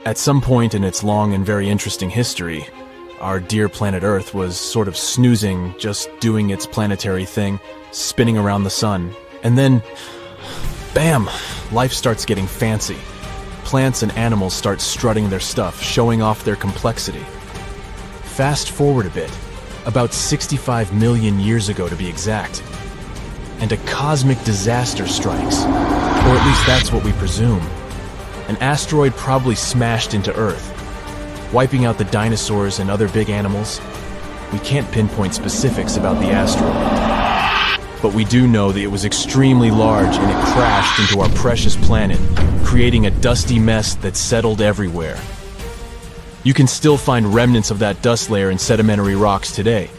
At some point in its long and very interesting history, our dear planet Earth was sort of snoozing, just doing its planetary thing, spinning around the sun. And then, bam, life starts getting fancy. Plants and animals start strutting their stuff, showing off their complexity. Fast forward a bit, about 65 million years ago to be exact, and a cosmic disaster strikes, or at least that's what we presume. An asteroid probably smashed into Earth, wiping out the dinosaurs and other big animals. We can't pinpoint specifics about the asteroid, but we do know that it was extremely large and it crashed into our precious planet, creating a dusty mess that settled everywhere. You can still find remnants of that dust layer in sedimentary rocks today.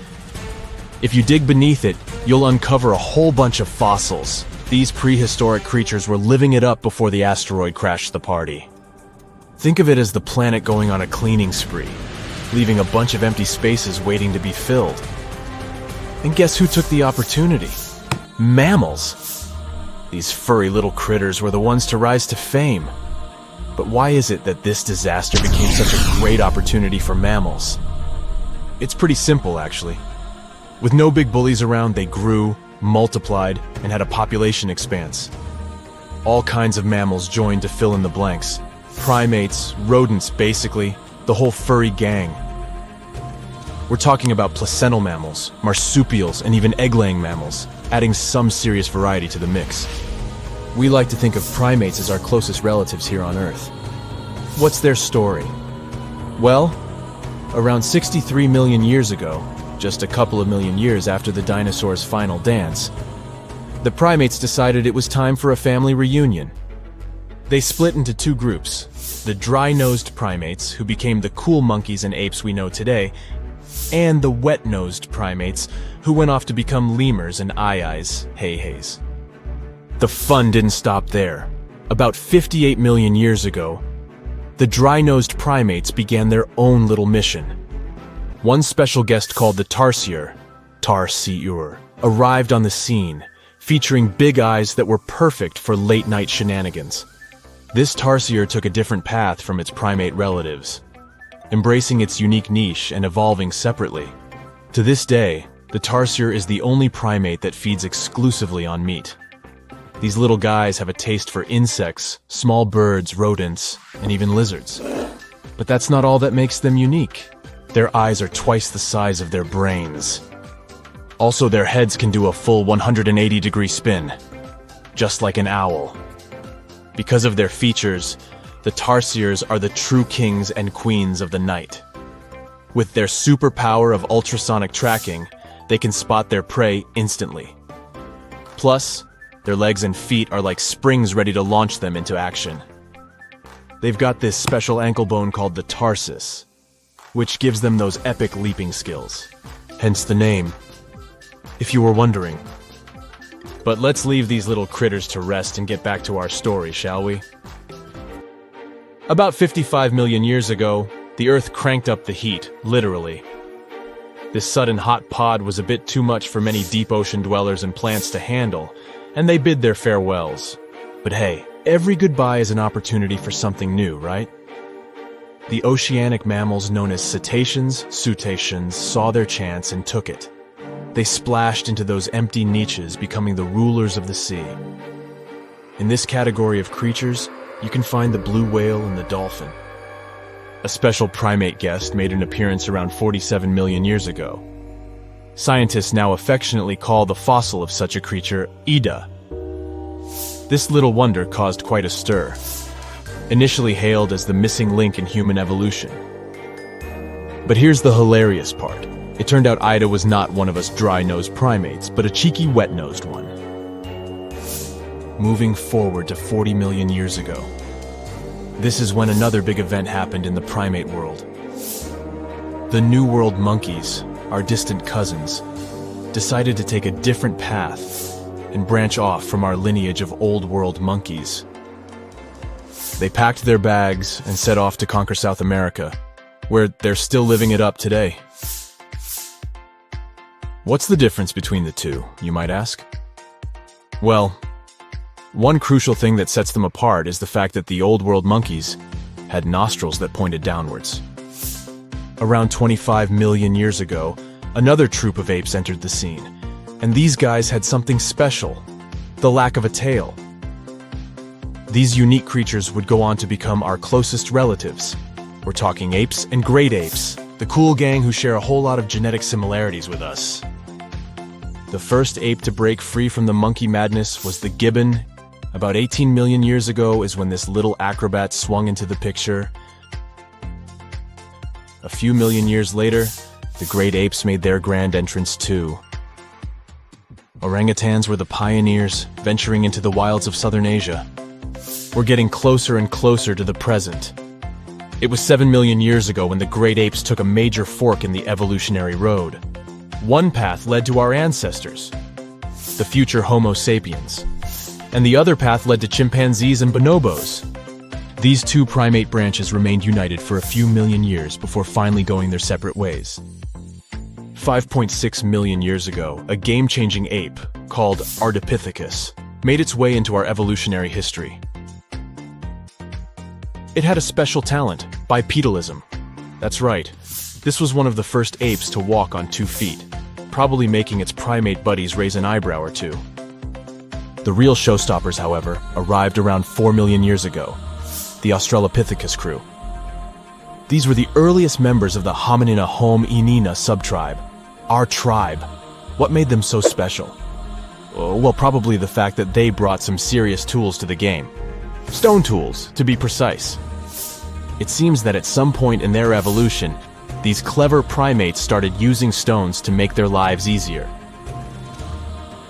If you dig beneath it, you'll uncover a whole bunch of fossils. These prehistoric creatures were living it up before the asteroid crashed the party. Think of it as the planet going on a cleaning spree, leaving a bunch of empty spaces waiting to be filled. And guess who took the opportunity? Mammals! These furry little critters were the ones to rise to fame. But why is it that this disaster became such a great opportunity for mammals? It's pretty simple, actually. With no big bullies around, they grew, multiplied, and had a population expanse. All kinds of mammals joined to fill in the blanks. Primates, rodents, basically, the whole furry gang. We're talking about placental mammals, marsupials, and even egg-laying mammals, adding some serious variety to the mix. We like to think of primates as our closest relatives here on Earth. What's their story? Well, around 63 million years ago, just a couple of million years after the dinosaurs' final dance, the primates decided it was time for a family reunion. They split into two groups, the dry-nosed primates, who became the cool monkeys and apes we know today, and the wet-nosed primates, who went off to become lemurs and aye-ayes, hey-hays. The fun didn't stop there. About 58 million years ago, the dry-nosed primates began their own little mission. One special guest called the tarsier, arrived on the scene, featuring big eyes that were perfect for late-night shenanigans. This tarsier took a different path from its primate relatives, embracing its unique niche and evolving separately. To this day, the tarsier is the only primate that feeds exclusively on meat. These little guys have a taste for insects, small birds, rodents, and even lizards. But that's not all that makes them unique. Their eyes are twice the size of their brains. Also, their heads can do a full 180-degree spin, just like an owl. Because of their features, the tarsiers are the true kings and queens of the night. With their superpower of ultrasonic tracking, they can spot their prey instantly. Plus, their legs and feet are like springs ready to launch them into action. They've got this special ankle bone called the tarsus, which gives them those epic leaping skills. Hence the name, if you were wondering. But let's leave these little critters to rest and get back to our story, shall we? About 55 million years ago, the Earth cranked up the heat, literally. This sudden hot pod was a bit too much for many deep ocean dwellers and plants to handle, and they bid their farewells. But hey, every goodbye is an opportunity for something new, right? The oceanic mammals known as cetaceans, saw their chance and took it. They splashed into those empty niches, becoming the rulers of the sea. In this category of creatures, you can find the blue whale and the dolphin. A special primate guest made an appearance around 47 million years ago. Scientists now affectionately call the fossil of such a creature Ida. This little wonder caused quite a stir. Initially hailed as the missing link in human evolution. But here's the hilarious part. It turned out Ida was not one of us dry-nosed primates, but a cheeky wet-nosed one. Moving forward to 40 million years ago. This is when another big event happened in the primate world. The New World monkeys, our distant cousins, decided to take a different path and branch off from our lineage of Old World monkeys. They packed their bags and set off to conquer South America, where they're still living it up today. What's the difference between the two, you might ask? Well, one crucial thing that sets them apart is the fact that the Old World monkeys had nostrils that pointed downwards. Around 25 million years ago, another troop of apes entered the scene, and these guys had something special: the lack of a tail. These unique creatures would go on to become our closest relatives. We're talking apes and great apes, the cool gang who share a whole lot of genetic similarities with us. The first ape to break free from the monkey madness was the gibbon. About 18 million years ago is when this little acrobat swung into the picture. A few million years later, the great apes made their grand entrance too. Orangutans were the pioneers, venturing into the wilds of southern Asia. We're getting closer and closer to the present. It was 7 million years ago when the great apes took a major fork in the evolutionary road. One path led to our ancestors, the future Homo sapiens, and the other path led to chimpanzees and bonobos. These two primate branches remained united for a few million years before finally going their separate ways. 5.6 million years ago, a game-changing ape called Ardipithecus made its way into our evolutionary history. It had a special talent: bipedalism. That's right, this was one of the first apes to walk on 2 feet, probably making its primate buddies raise an eyebrow or two. The real showstoppers, however, arrived around 4 million years ago: the Australopithecus crew. These were the earliest members of the Hominina hominina subtribe, our tribe. What made them so special? Well, probably the fact that they brought some serious tools to the game. Stone tools, to be precise. It seems that at some point in their evolution, these clever primates started using stones to make their lives easier.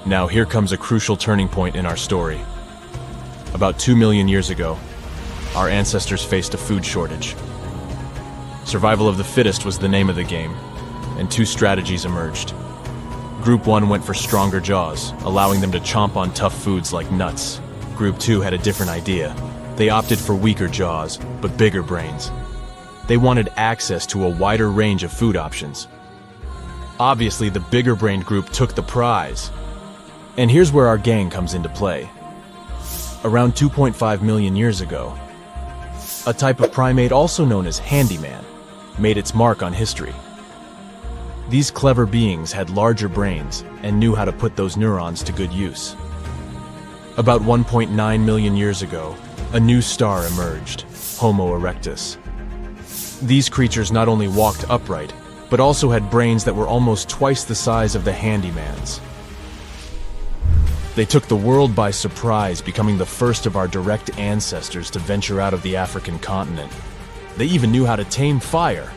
Now here comes a crucial turning point in our story. About 2 million years ago, our ancestors faced a food shortage. Survival of the fittest was the name of the game, and 2 strategies emerged. Group 1 went for stronger jaws, allowing them to chomp on tough foods like nuts. Group 2 had a different idea. They opted for weaker jaws, but bigger brains. They wanted access to a wider range of food options. Obviously, the bigger-brained group took the prize. And here's where our gang comes into play. Around 2.5 million years ago, a type of primate also known as handyman made its mark on history. These clever beings had larger brains and knew how to put those neurons to good use. About 1.9 million years ago, a new star emerged, Homo erectus. These creatures not only walked upright, but also had brains that were almost twice the size of the handyman's. They took the world by surprise, becoming the first of our direct ancestors to venture out of the African continent. They even knew how to tame fire.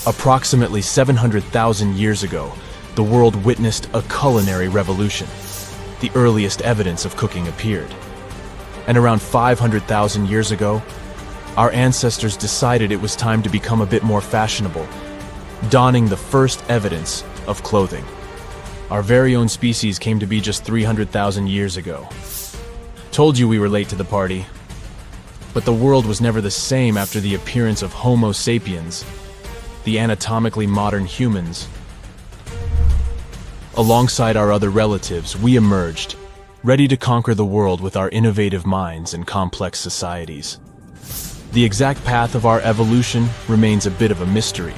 Approximately 700,000 years ago, the world witnessed a culinary revolution. The earliest evidence of cooking appeared. And around 500,000 years ago, our ancestors decided it was time to become a bit more fashionable, donning the first evidence of clothing. Our very own species came to be just 300,000 years ago. Told you we were late to the party. But the world was never the same after the appearance of Homo sapiens, the anatomically modern humans. Alongside our other relatives, we emerged, ready to conquer the world with our innovative minds and complex societies. The exact path of our evolution remains a bit of a mystery.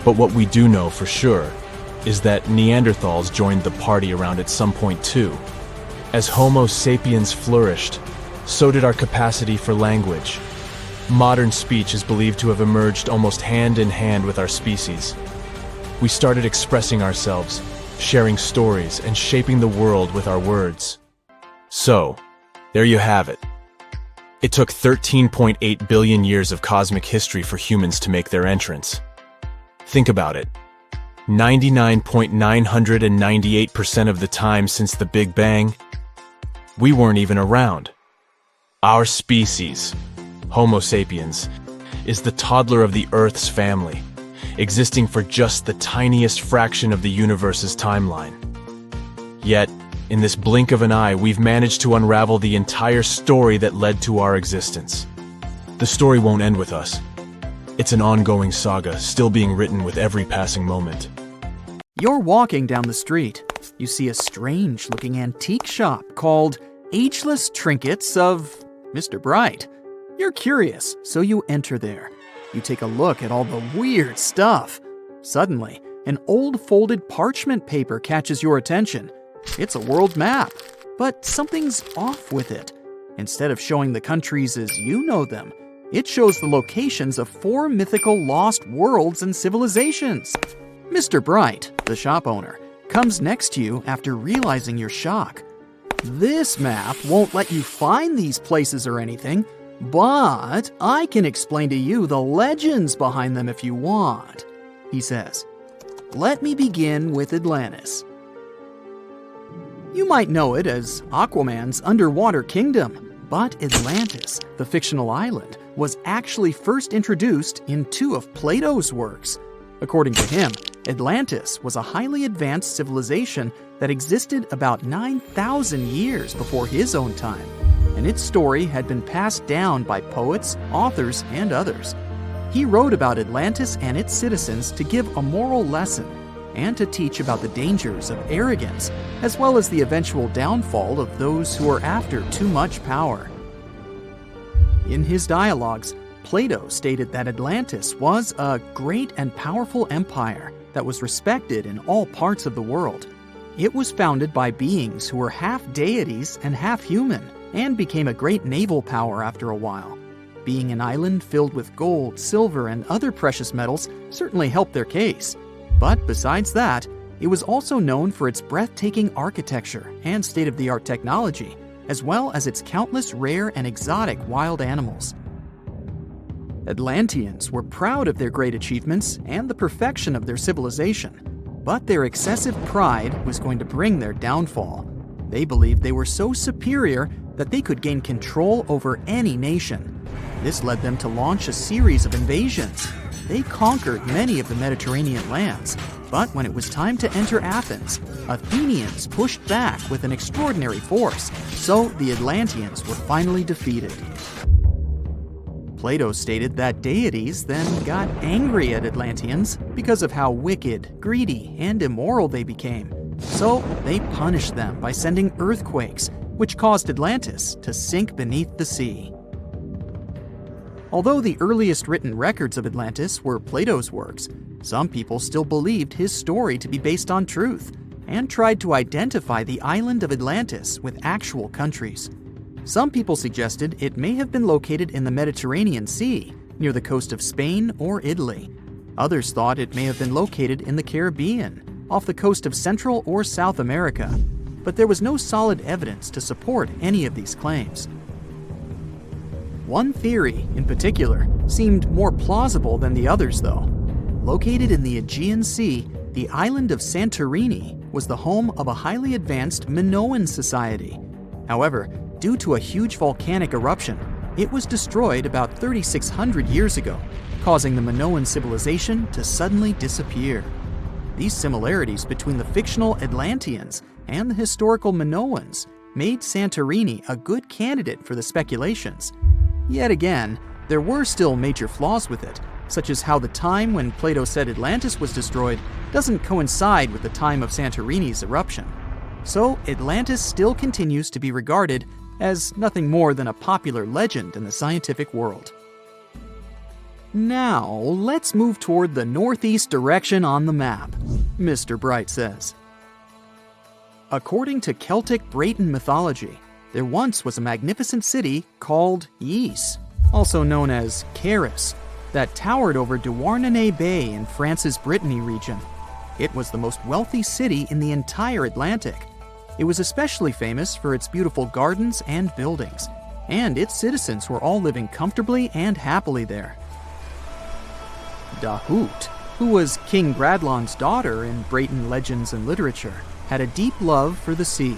But what we do know for sure is that Neanderthals joined the party around at some point too. As Homo sapiens flourished, so did our capacity for language. Modern speech is believed to have emerged almost hand in hand with our species. We started expressing ourselves, sharing stories, and shaping the world with our words. So, there you have it. It took 13.8 billion years of cosmic history for humans to make their entrance. Think about it. 99.998% of the time since the Big Bang, we weren't even around. Our species, Homo sapiens, is the toddler of the Earth's family, existing for just the tiniest fraction of the universe's timeline. Yet, in this blink of an eye, we've managed to unravel the entire story that led to our existence. The story won't end with us. It's an ongoing saga, still being written with every passing moment. You're walking down the street. You see a strange-looking antique shop called Ageless Trinkets of Mr. Bright. You're curious, so you enter there. You take a look at all the weird stuff. Suddenly, an old folded parchment paper catches your attention. It's a world map, but something's off with it. Instead of showing the countries as you know them, it shows the locations of 4 mythical lost worlds and civilizations. Mr. Bright, the shop owner, comes next to you after realizing your shock. This map won't let you find these places or anything, but I can explain to you the legends behind them if you want, he says. Let me begin with Atlantis. You might know it as Aquaman's underwater kingdom, but Atlantis, the fictional island, was actually first introduced in 2 of Plato's works. According to him, Atlantis was a highly advanced civilization that existed about 9,000 years before his own time, and its story had been passed down by poets, authors, and others. He wrote about Atlantis and its citizens to give a moral lesson and to teach about the dangers of arrogance, as well as the eventual downfall of those who are after too much power. In his dialogues, Plato stated that Atlantis was a great and powerful empire that was respected in all parts of the world. It was founded by beings who were half deities and half human, and became a great naval power after a while. Being an island filled with gold, silver, and other precious metals certainly helped their case. But besides that, it was also known for its breathtaking architecture and state-of-the-art technology, as well as its countless rare and exotic wild animals. Atlanteans were proud of their great achievements and the perfection of their civilization, but their excessive pride was going to bring their downfall. They believed they were so superior that they could gain control over any nation. This led them to launch a series of invasions. They conquered many of the Mediterranean lands, but when it was time to enter Athens, Athenians pushed back with an extraordinary force, so the Atlanteans were finally defeated. Plato stated that deities then got angry at Atlanteans because of how wicked, greedy, and immoral they became. So they punished them by sending earthquakes, which caused Atlantis to sink beneath the sea. Although the earliest written records of Atlantis were Plato's works, some people still believed his story to be based on truth and tried to identify the island of Atlantis with actual countries. Some people suggested it may have been located in the Mediterranean Sea, near the coast of Spain or Italy. Others thought it may have been located in the Caribbean, off the coast of Central or South America, but there was no solid evidence to support any of these claims. One theory, in particular, seemed more plausible than the others, though. Located in the Aegean Sea, the island of Santorini was the home of a highly advanced Minoan society. However, due to a huge volcanic eruption, it was destroyed about 3,600 years ago, causing the Minoan civilization to suddenly disappear. These similarities between the fictional Atlanteans and the historical Minoans made Santorini a good candidate for the speculations. Yet again, there were still major flaws with it, such as how the time when Plato said Atlantis was destroyed doesn't coincide with the time of Santorini's eruption. So Atlantis still continues to be regarded as nothing more than a popular legend in the scientific world. Now, let's move toward the northeast direction on the map, Mr. Bright says. According to Celtic Breton mythology, there once was a magnificent city called Ys, also known as Caris, that towered over Douarnenez Bay in France's Brittany region. It was the most wealthy city in the entire Atlantic. It was especially famous for its beautiful gardens and buildings, and its citizens were all living comfortably and happily there. Dahut, who was King Bradlon's daughter in Breton legends and literature, had a deep love for the sea.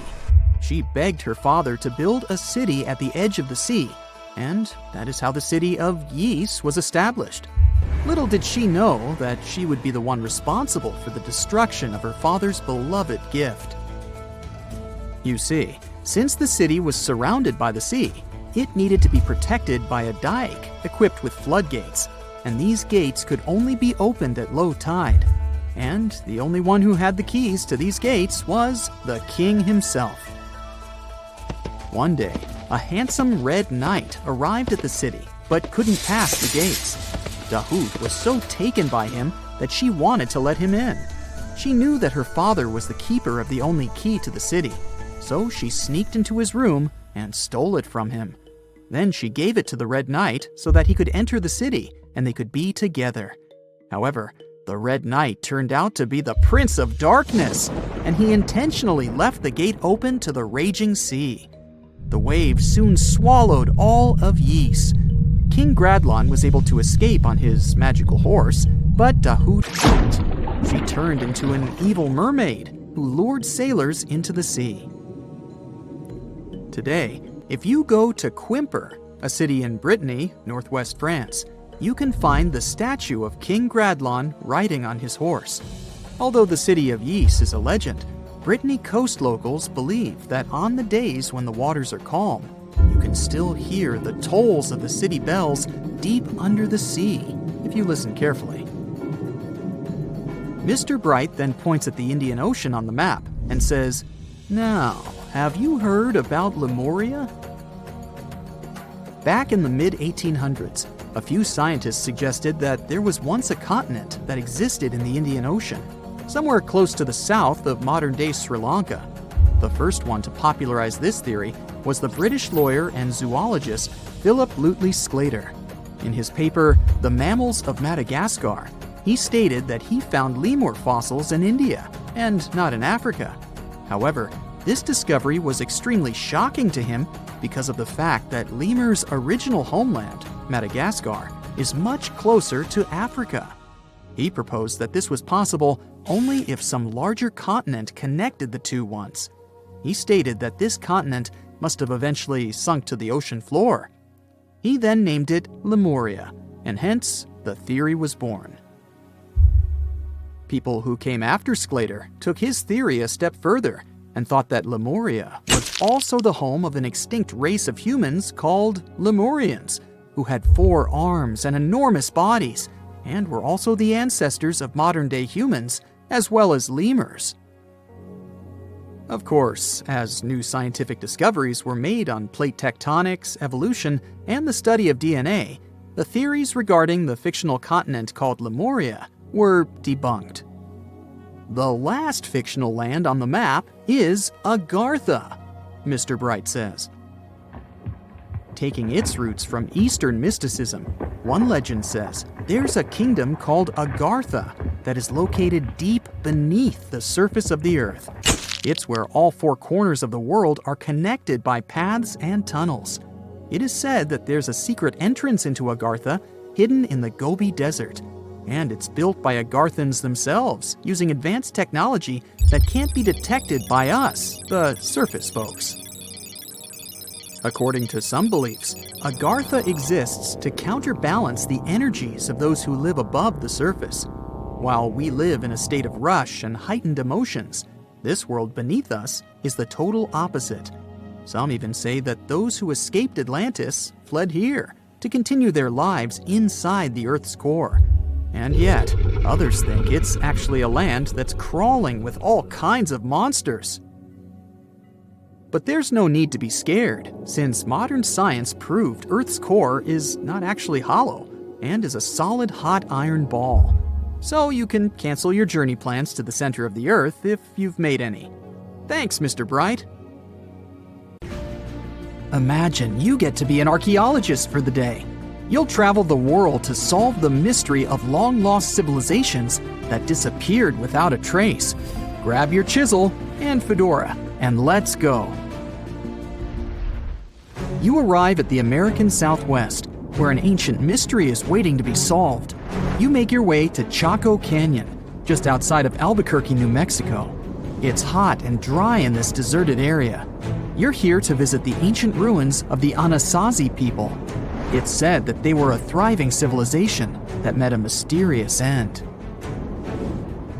She begged her father to build a city at the edge of the sea, and that is how the city of Ys was established. Little did she know that she would be the one responsible for the destruction of her father's beloved gift. You see, since the city was surrounded by the sea, it needed to be protected by a dike equipped with floodgates, and these gates could only be opened at low tide. And the only one who had the keys to these gates was the king himself. One day, a handsome red knight arrived at the city but couldn't pass the gates. Dahut was so taken by him that she wanted to let him in. She knew that her father was the keeper of the only key to the city, so she sneaked into his room and stole it from him. Then she gave it to the Red Knight so that he could enter the city and they could be together. However, the Red Knight turned out to be the Prince of Darkness, and he intentionally left the gate open to the raging sea. The waves soon swallowed all of Ys. King Gradlon was able to escape on his magical horse, but Dahut couldn't. She turned into an evil mermaid who lured sailors into the sea. Today, if you go to Quimper, a city in Brittany, northwest France, you can find the statue of King Gradlon riding on his horse. Although the city of Ys is a legend, Brittany coast locals believe that on the days when the waters are calm, you can still hear the tolls of the city bells deep under the sea, if you listen carefully. Mr. Bright then points at the Indian Ocean on the map and says, "Now, have you heard about Lemuria?" Back in the mid-1800s, a few scientists suggested that there was once a continent that existed in the Indian Ocean, somewhere close to the south of modern-day Sri Lanka. The first one to popularize this theory was the British lawyer and zoologist Philip Lutley Sclater. In his paper, The Mammals of Madagascar, he stated that he found lemur fossils in India, and not in Africa. However, this discovery was extremely shocking to him because of the fact that lemurs' original homeland, Madagascar, is much closer to Africa. He proposed that this was possible only if some larger continent connected the two once. He stated that this continent must have eventually sunk to the ocean floor. He then named it Lemuria, and hence the theory was born. People who came after Sclater took his theory a step further and thought that Lemuria was also the home of an extinct race of humans called Lemurians, who had 4 arms and enormous bodies, and were also the ancestors of modern-day humans, as well as lemurs. Of course, as new scientific discoveries were made on plate tectonics, evolution, and the study of DNA, the theories regarding the fictional continent called Lemuria were debunked. The last fictional land on the map is Agartha, Mr. Bright says. Taking its roots from Eastern mysticism, one legend says there's a kingdom called Agartha that is located deep beneath the surface of the earth. It's where all 4 corners of the world are connected by paths and tunnels. It is said that there's a secret entrance into Agartha hidden in the Gobi Desert, and it's built by Agarthans themselves using advanced technology that can't be detected by us, the surface folks. According to some beliefs, Agartha exists to counterbalance the energies of those who live above the surface. While we live in a state of rush and heightened emotions, this world beneath us is the total opposite. Some even say that those who escaped Atlantis fled here to continue their lives inside the Earth's core. And yet, others think it's actually a land that's crawling with all kinds of monsters. But there's no need to be scared, since modern science proved Earth's core is not actually hollow and is a solid hot iron ball. So you can cancel your journey plans to the center of the Earth if you've made any. Thanks, Mr. Bright. Imagine you get to be an archaeologist for the day. You'll travel the world to solve the mystery of long-lost civilizations that disappeared without a trace. Grab your chisel and fedora, and let's go. You arrive at the American Southwest, where an ancient mystery is waiting to be solved. You make your way to Chaco Canyon, just outside of Albuquerque, New Mexico. It's hot and dry in this deserted area. You're here to visit the ancient ruins of the Anasazi people. It's said that they were a thriving civilization that met a mysterious end.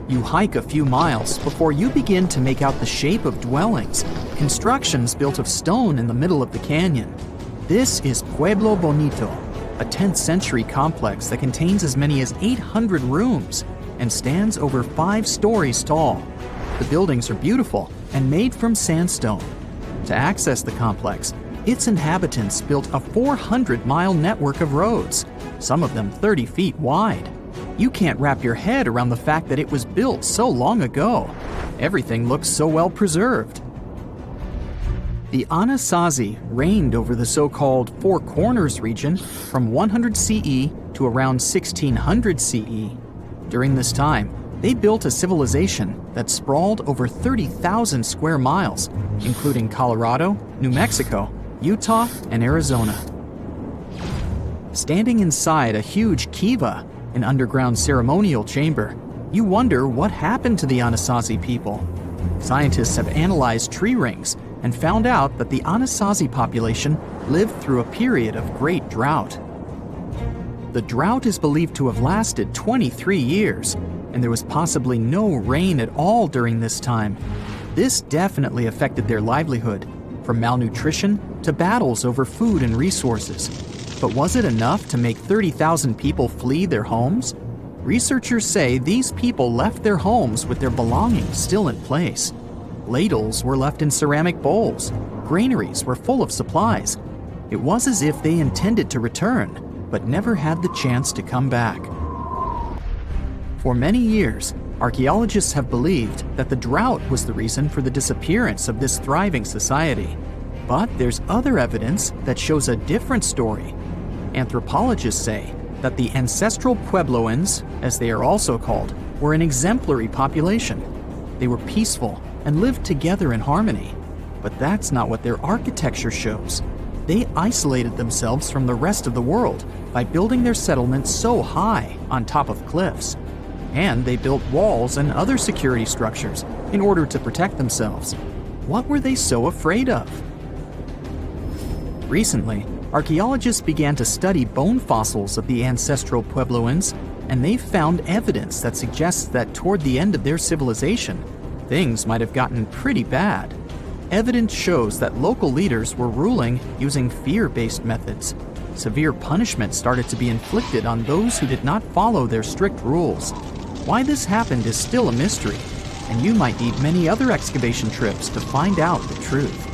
You hike a few miles before you begin to make out the shape of dwellings, constructions built of stone in the middle of the canyon. This is Pueblo Bonito, a 10th century complex that contains as many as 800 rooms and stands over 5 stories tall. The buildings are beautiful and made from sandstone. To access the complex, its inhabitants built a 400-mile network of roads, some of them 30 feet wide. You can't wrap your head around the fact that it was built so long ago. Everything looks so well preserved. The Anasazi reigned over the so-called Four Corners region from 100 CE to around 1600 CE. During this time, they built a civilization that sprawled over 30,000 square miles, including Colorado, New Mexico, Utah, and Arizona. Standing inside a huge kiva, an underground ceremonial chamber, you wonder what happened to the Anasazi people. Scientists have analyzed tree rings and found out that the Anasazi population lived through a period of great drought. The drought is believed to have lasted 23 years, and there was possibly no rain at all during this time. This definitely affected their livelihood, from malnutrition to battles over food and resources. But was it enough to make 30,000 people flee their homes? Researchers say these people left their homes with their belongings still in place. Ladles were left in ceramic bowls. Granaries were full of supplies. It was as if they intended to return, but never had the chance to come back. For many years, archaeologists have believed that the drought was the reason for the disappearance of this thriving society. But there's other evidence that shows a different story. Anthropologists say that the ancestral Puebloans, as they are also called, were an exemplary population. They were peaceful and lived together in harmony. But that's not what their architecture shows. They isolated themselves from the rest of the world by building their settlements so high on top of cliffs. And they built walls and other security structures in order to protect themselves. What were they so afraid of? Recently, archaeologists began to study bone fossils of the ancestral Puebloans, and they found evidence that suggests that toward the end of their civilization, things might have gotten pretty bad. Evidence shows that local leaders were ruling using fear-based methods. Severe punishment started to be inflicted on those who did not follow their strict rules. Why this happened is still a mystery, and you might need many other excavation trips to find out the truth.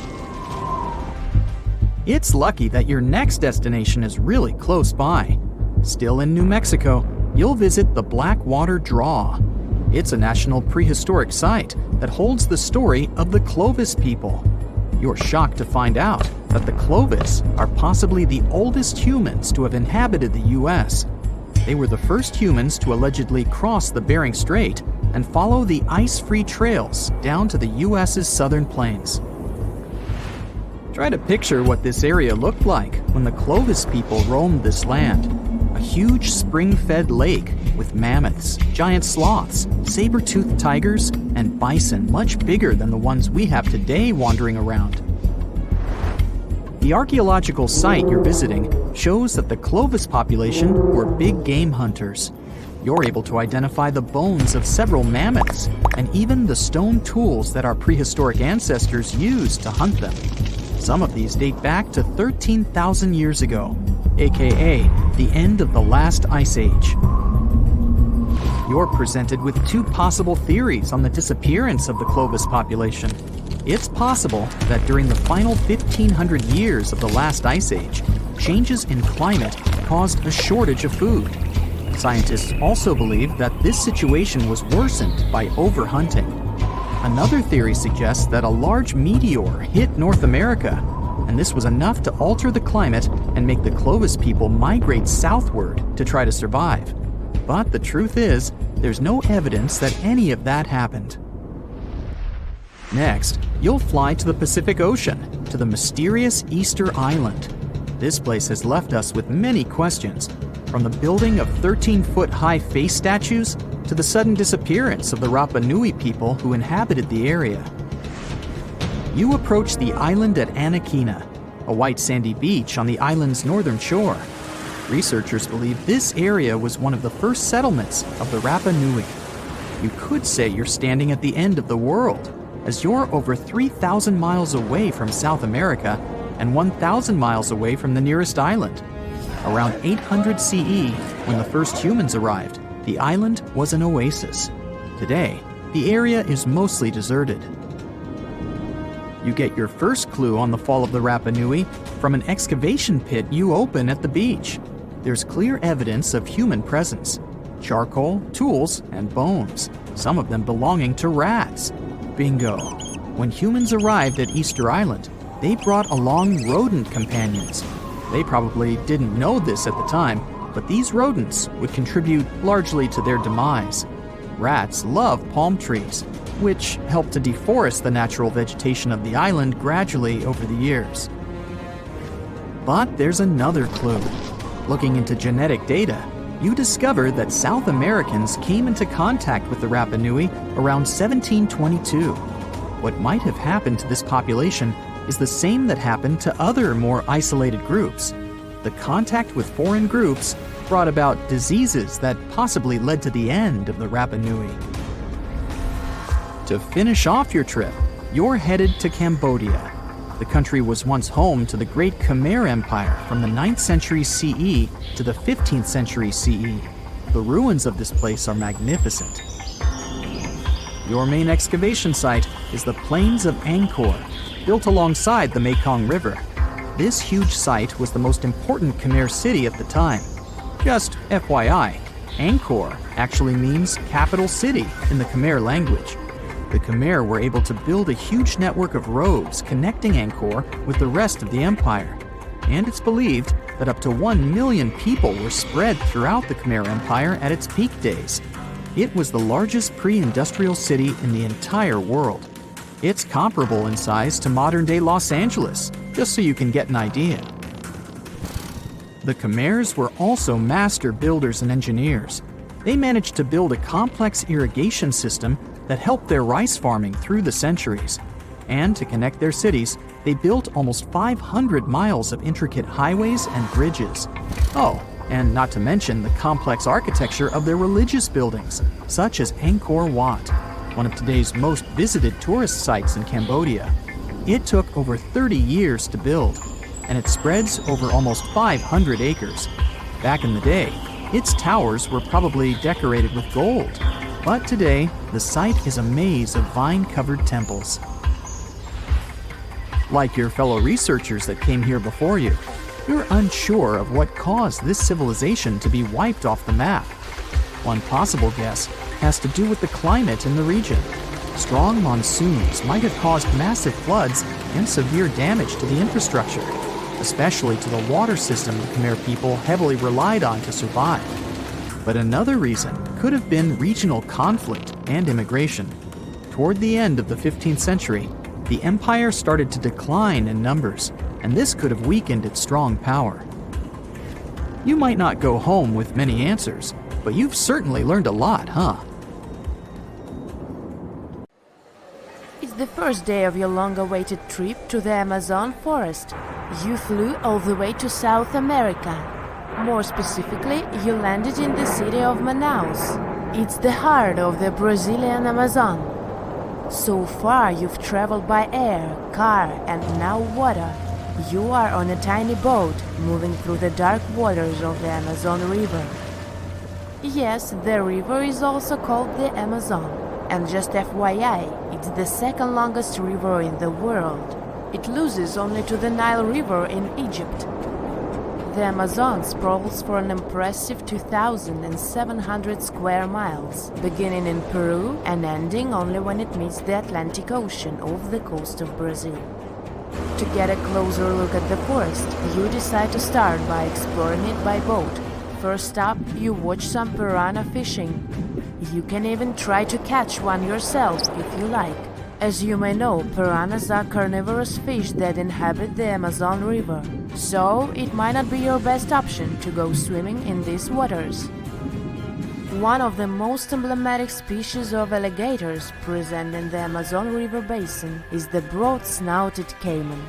It's lucky that your next destination is really close by. Still in New Mexico, you'll visit the Blackwater Draw. It's a national prehistoric site that holds the story of the Clovis people. You're shocked to find out that the Clovis are possibly the oldest humans to have inhabited the U.S. They were the first humans to allegedly cross the Bering Strait and follow the ice-free trails down to the U.S.'s southern plains. Try to picture what this area looked like when the Clovis people roamed this land. A huge spring-fed lake with mammoths, giant sloths, saber-toothed tigers, and bison much bigger than the ones we have today wandering around. The archaeological site you're visiting shows that the Clovis population were big game hunters. You're able to identify the bones of several mammoths and even the stone tools that our prehistoric ancestors used to hunt them. Some of these date back to 13,000 years ago, aka the end of the last ice age. You're presented with two possible theories on the disappearance of the Clovis population. It's possible that during the final 1,500 years of the last ice age, changes in climate caused a shortage of food. Scientists also believe that this situation was worsened by overhunting. Another theory suggests that a large meteor hit North America, and this was enough to alter the climate and make the Clovis people migrate southward to try to survive. But the truth is, there's no evidence that any of that happened. Next, you'll fly to the Pacific Ocean, to the mysterious Easter Island. This place has left us with many questions, from the building of 13-foot-high face statues to the sudden disappearance of the Rapa Nui people who inhabited the area. You approach the island at Anakina, a white sandy beach on the island's northern shore. Researchers believe this area was one of the first settlements of the Rapa Nui. You could say you're standing at the end of the world, as you're over 3,000 miles away from South America and 1,000 miles away from the nearest island. Around 800 CE, when the first humans arrived, the island was an oasis. Today, the area is mostly deserted. You get your first clue on the fall of the Rapa Nui from an excavation pit you open at the beach. There's clear evidence of human presence: charcoal, tools, and bones, some of them belonging to rats. Bingo! When humans arrived at Easter Island, they brought along rodent companions. They probably didn't know this at the time, but these rodents would contribute largely to their demise. Rats love palm trees, which helped to deforest the natural vegetation of the island gradually over the years. But there's another clue. Looking into genetic data, you discover that South Americans came into contact with the Rapa Nui around 1722. What might have happened to this population is the same that happened to other more isolated groups. The contact with foreign groups brought about diseases that possibly led to the end of the Rapa Nui. To finish off your trip, you're headed to Cambodia. The country was once home to the Great Khmer Empire from the 9th century CE to the 15th century CE. The ruins of this place are magnificent. Your main excavation site is the Plains of Angkor, built alongside the Mekong River. This huge site was the most important Khmer city at the time. Just FYI, Angkor actually means capital city in the Khmer language. The Khmer were able to build a huge network of roads connecting Angkor with the rest of the empire. And it's believed that up to 1 million people were spread throughout the Khmer Empire at its peak days. It was the largest pre-industrial city in the entire world. It's comparable in size to modern-day Los Angeles, just so you can get an idea. The Khmers were also master builders and engineers. They managed to build a complex irrigation system that helped their rice farming through the centuries. And to connect their cities, they built almost 500 miles of intricate highways and bridges. Oh, and not to mention the complex architecture of their religious buildings, such as Angkor Wat, one of today's most visited tourist sites in Cambodia. It took over 30 years to build, and it spreads over almost 500 acres. Back in the day, its towers were probably decorated with gold, but today, the site is a maze of vine-covered temples. Like your fellow researchers that came here before you, you're unsure of what caused this civilization to be wiped off the map. One possible guess has to do with the climate in the region. Strong monsoons might have caused massive floods and severe damage to the infrastructure, especially to the water system the Khmer people heavily relied on to survive. But another reason could have been regional conflict and immigration. Toward the end of the 15th century, the empire started to decline in numbers, and this could have weakened its strong power. You might not go home with many answers, but you've certainly learned a lot, huh? It's the first day of your long-awaited trip to the Amazon forest. You flew all the way to South America. More specifically, you landed in the city of Manaus. It's the heart of the Brazilian Amazon. So far, you've traveled by air, car, and now water. You are on a tiny boat moving through the dark waters of the Amazon River. Yes, the river is also called the Amazon. And just FYI, it's the second longest river in the world. It loses only to the Nile River in Egypt. The Amazon sprawls for an impressive 2,700 square miles, beginning in Peru and ending only when it meets the Atlantic Ocean off the coast of Brazil. To get a closer look at the forest, you decide to start by exploring it by boat. First up, you watch some piranha fishing. You can even try to catch one yourself if you like. As you may know, piranhas are carnivorous fish that inhabit the Amazon River, so it might not be your best option to go swimming in these waters. One of the most emblematic species of alligators present in the Amazon River basin is the broad-snouted caiman.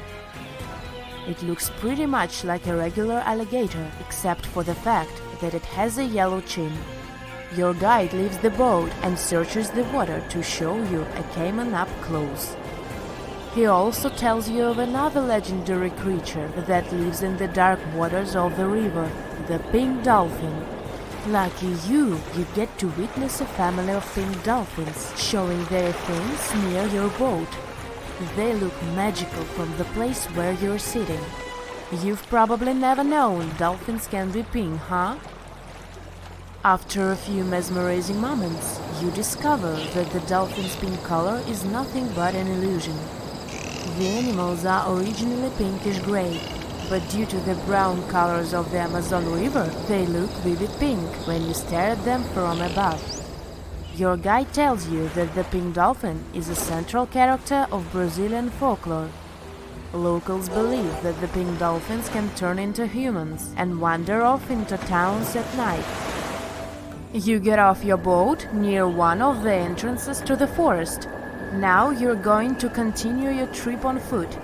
It looks pretty much like a regular alligator, except for the fact that it has a yellow chin. Your guide leaves the boat and searches the water to show you a caiman up close. He also tells you of another legendary creature that lives in the dark waters of the river, the pink dolphin. Lucky you get to witness a family of pink dolphins showing their fins near your boat. They look magical from the place where you're sitting. You've probably never known dolphins can be pink, huh? After a few mesmerizing moments, you discover that the dolphin's pink color is nothing but an illusion. The animals are originally pinkish-gray, but due to the brown colors of the Amazon River, they look vivid pink when you stare at them from above. Your guide tells you that the pink dolphin is a central character of Brazilian folklore. Locals believe that the pink dolphins can turn into humans and wander off into towns at night. You get off your boat near one of the entrances to the forest. Now you're going to continue your trip on foot.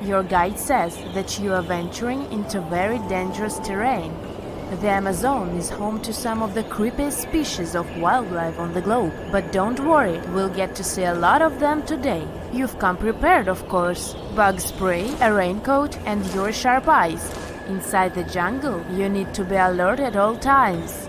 Your guide says that you are venturing into very dangerous terrain. The Amazon is home to some of the creepiest species of wildlife on the globe. But don't worry, we'll get to see a lot of them today. You've come prepared, of course. Bug spray, a raincoat, and your sharp eyes. Inside the jungle, you need to be alert at all times.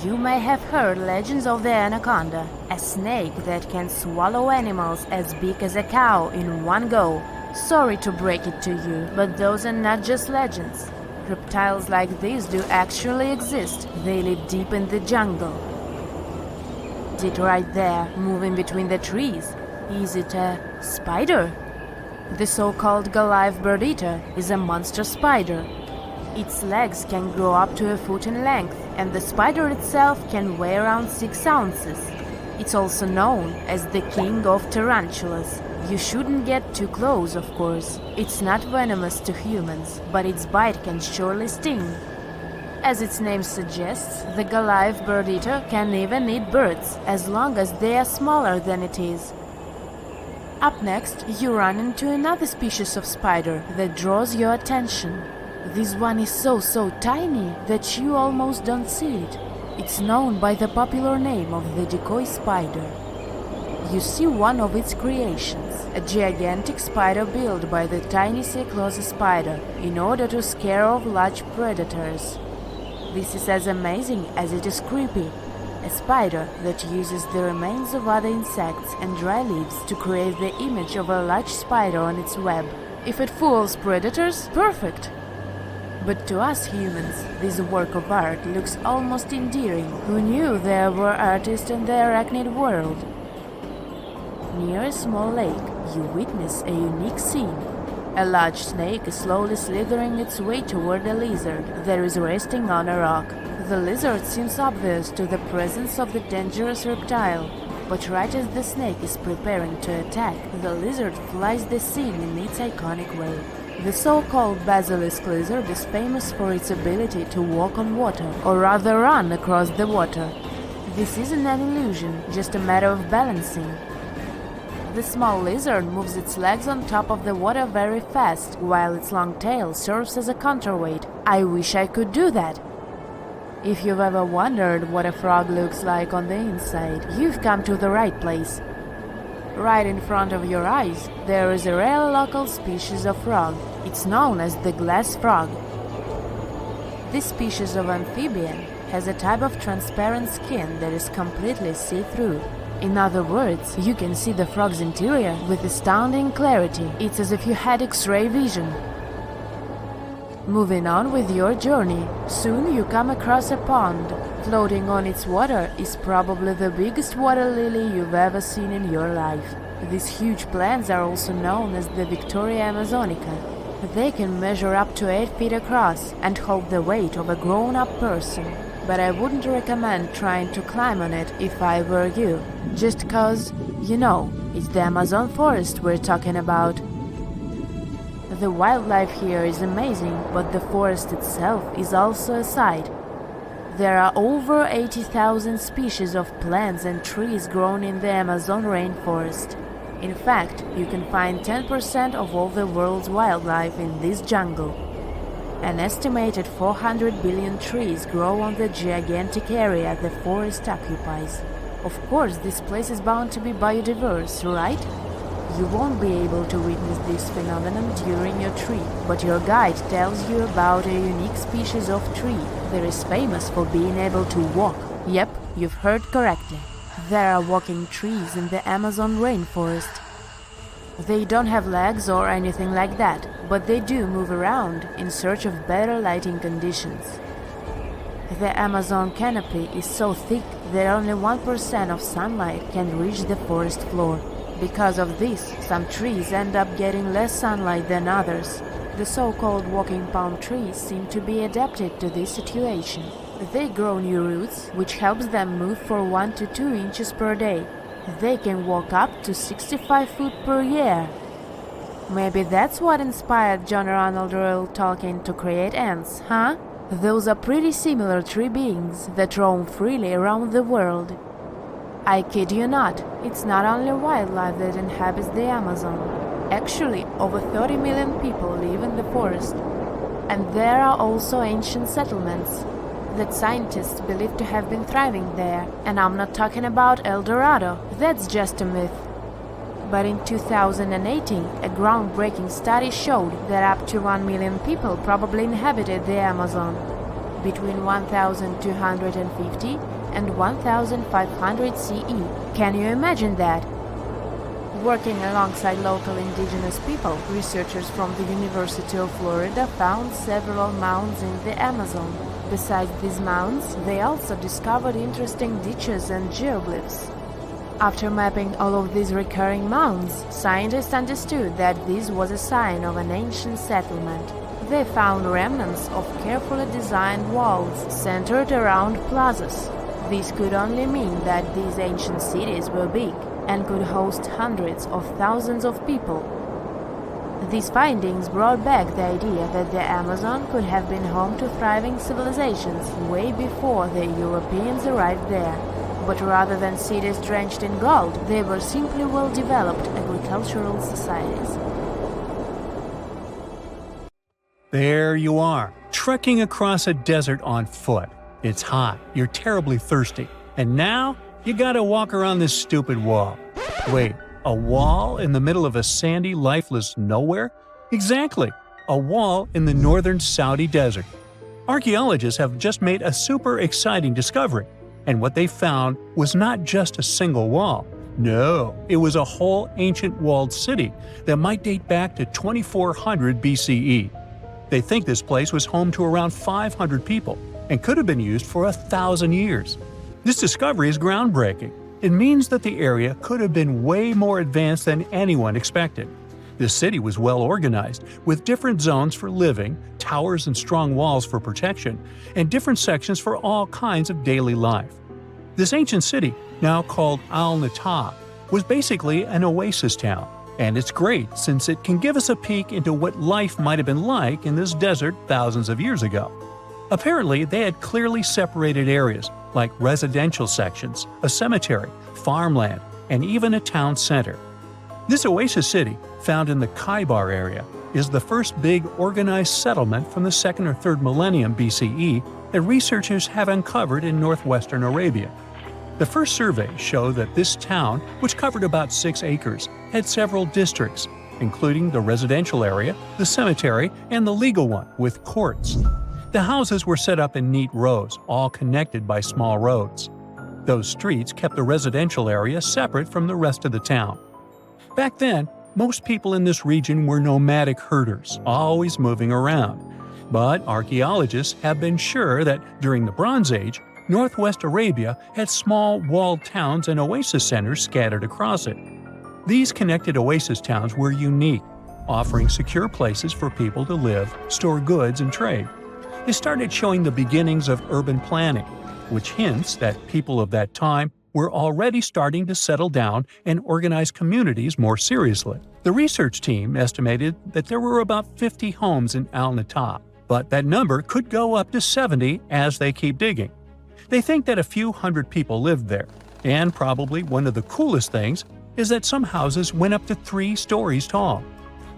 You may have heard legends of the anaconda, a snake that can swallow animals as big as a cow in one go. Sorry to break it to you, but those are not just legends. Reptiles like these do actually exist. They live deep in the jungle. Is it right there, moving between the trees? Is it a spider? The so-called Goliath bird-eater is a monster spider. Its legs can grow up to a foot in length, and the spider itself can weigh around 6 ounces. It's also known as the king of tarantulas. You shouldn't get too close, of course. It's not venomous to humans, but its bite can surely sting. As its name suggests, the Goliath bird-eater can even eat birds, as long as they are smaller than it is. Up next, you run into another species of spider that draws your attention. This one is so tiny that you almost don't see it. It's known by the popular name of the decoy spider. You see one of its creations, a gigantic spider built by the tiny Cyclosa spider in order to scare off large predators. This is as amazing as it is creepy. A spider that uses the remains of other insects and dry leaves to create the image of a large spider on its web. If it fools predators, perfect! But to us humans, this work of art looks almost endearing. Who knew there were artists in the arachnid world? Near a small lake, you witness a unique scene. A large snake is slowly slithering its way toward a lizard that is resting on a rock. The lizard seems obvious to the presence of the dangerous reptile, but right as the snake is preparing to attack, the lizard flies the scene in its iconic way. The so-called basilisk lizard is famous for its ability to walk on water, or rather run across the water. This isn't an illusion, just a matter of balancing. The small lizard moves its legs on top of the water very fast, while its long tail serves as a counterweight. I wish I could do that. If you've ever wondered what a frog looks like on the inside, you've come to the right place. Right in front of your eyes, there is a rare local species of frog. It's known as the glass frog. This species of amphibian has a type of transparent skin that is completely see-through. In other words, you can see the frog's interior with astounding clarity. It's as if you had X-ray vision. Moving on with your journey, soon you come across a pond. Floating on its water is probably the biggest water lily you've ever seen in your life. These huge plants are also known as the Victoria Amazonica. They can measure up to 8 feet across and hold the weight of a grown-up person. But I wouldn't recommend trying to climb on it if I were you. Just cause, you know, it's the Amazon forest we're talking about. The wildlife here is amazing, but the forest itself is also a sight. There are over 80,000 species of plants and trees grown in the Amazon rainforest. In fact, you can find 10% of all the world's wildlife in this jungle. An estimated 400 billion trees grow on the gigantic area the forest occupies. Of course, this place is bound to be biodiverse, right? You won't be able to witness this phenomenon during your trip, but your guide tells you about a unique species of tree that is famous for being able to walk. Yep, you've heard correctly. There are walking trees in the Amazon rainforest. They don't have legs or anything like that, but they do move around in search of better lighting conditions. The Amazon canopy is so thick that only 1% of sunlight can reach the forest floor. Because of this, some trees end up getting less sunlight than others. The so-called walking palm trees seem to be adapted to this situation. They grow new roots, which helps them move for 1 to 2 inches per day. They can walk up to 65 feet per year. Maybe that's what inspired John Ronald Reuel Tolkien to create ants, huh? Those are pretty similar tree beings that roam freely around the world. I kid you not, it's not only wildlife that inhabits the Amazon. Actually, over 30 million people live in the forest. And there are also ancient settlements that scientists believe to have been thriving there. And I'm not talking about El Dorado, that's just a myth. But in 2018, a groundbreaking study showed that up to 1 million people probably inhabited the Amazon, between 1250 and 1500 CE. Can you imagine that? Working alongside local indigenous people, researchers from the University of Florida found several mounds in the Amazon. Besides these mounds, they also discovered interesting ditches and geoglyphs. After mapping all of these recurring mounds, scientists understood that this was a sign of an ancient settlement. They found remnants of carefully designed walls centered around plazas. This could only mean that these ancient cities were big and could host hundreds of thousands of people. These findings brought back the idea that the Amazon could have been home to thriving civilizations way before the Europeans arrived there. But rather than cities drenched in gold, they were simply well-developed agricultural societies. There you are, trekking across a desert on foot. It's hot, you're terribly thirsty, and now you gotta walk around this stupid wall. Wait, a wall in the middle of a sandy, lifeless nowhere? Exactly, a wall in the northern Saudi desert. Archaeologists have just made a super exciting discovery, and what they found was not just a single wall. No, it was a whole ancient walled city that might date back to 2400 BCE. They think this place was home to around 500 people and could have been used for 1,000 years. This discovery is groundbreaking. It means that the area could have been way more advanced than anyone expected. The city was well organized, with different zones for living, towers and strong walls for protection, and different sections for all kinds of daily life. This ancient city, now called Al-Natab, was basically an oasis town, and it's great since it can give us a peek into what life might have been like in this desert thousands of years ago. Apparently, they had clearly separated areas, like residential sections, a cemetery, farmland, and even a town center. This oasis city, found in the Khaybar area, is the first big organized settlement from the 2nd or 3rd millennium BCE that researchers have uncovered in northwestern Arabia. The first survey showed that this town, which covered about 6 acres, had several districts, including the residential area, the cemetery, and the legal one, with courts. The houses were set up in neat rows, all connected by small roads. Those streets kept the residential area separate from the rest of the town. Back then, most people in this region were nomadic herders, always moving around. But archaeologists have been sure that during the Bronze Age, northwest Arabia had small walled towns and oasis centers scattered across it. These connected oasis towns were unique, offering secure places for people to live, store goods, and trade. They started showing the beginnings of urban planning, which hints that people of that time were already starting to settle down and organize communities more seriously. The research team estimated that there were about 50 homes in Al-Natab, but that number could go up to 70 as they keep digging. They think that a few hundred people lived there, and probably one of the coolest things is that some houses went up to 3 stories tall.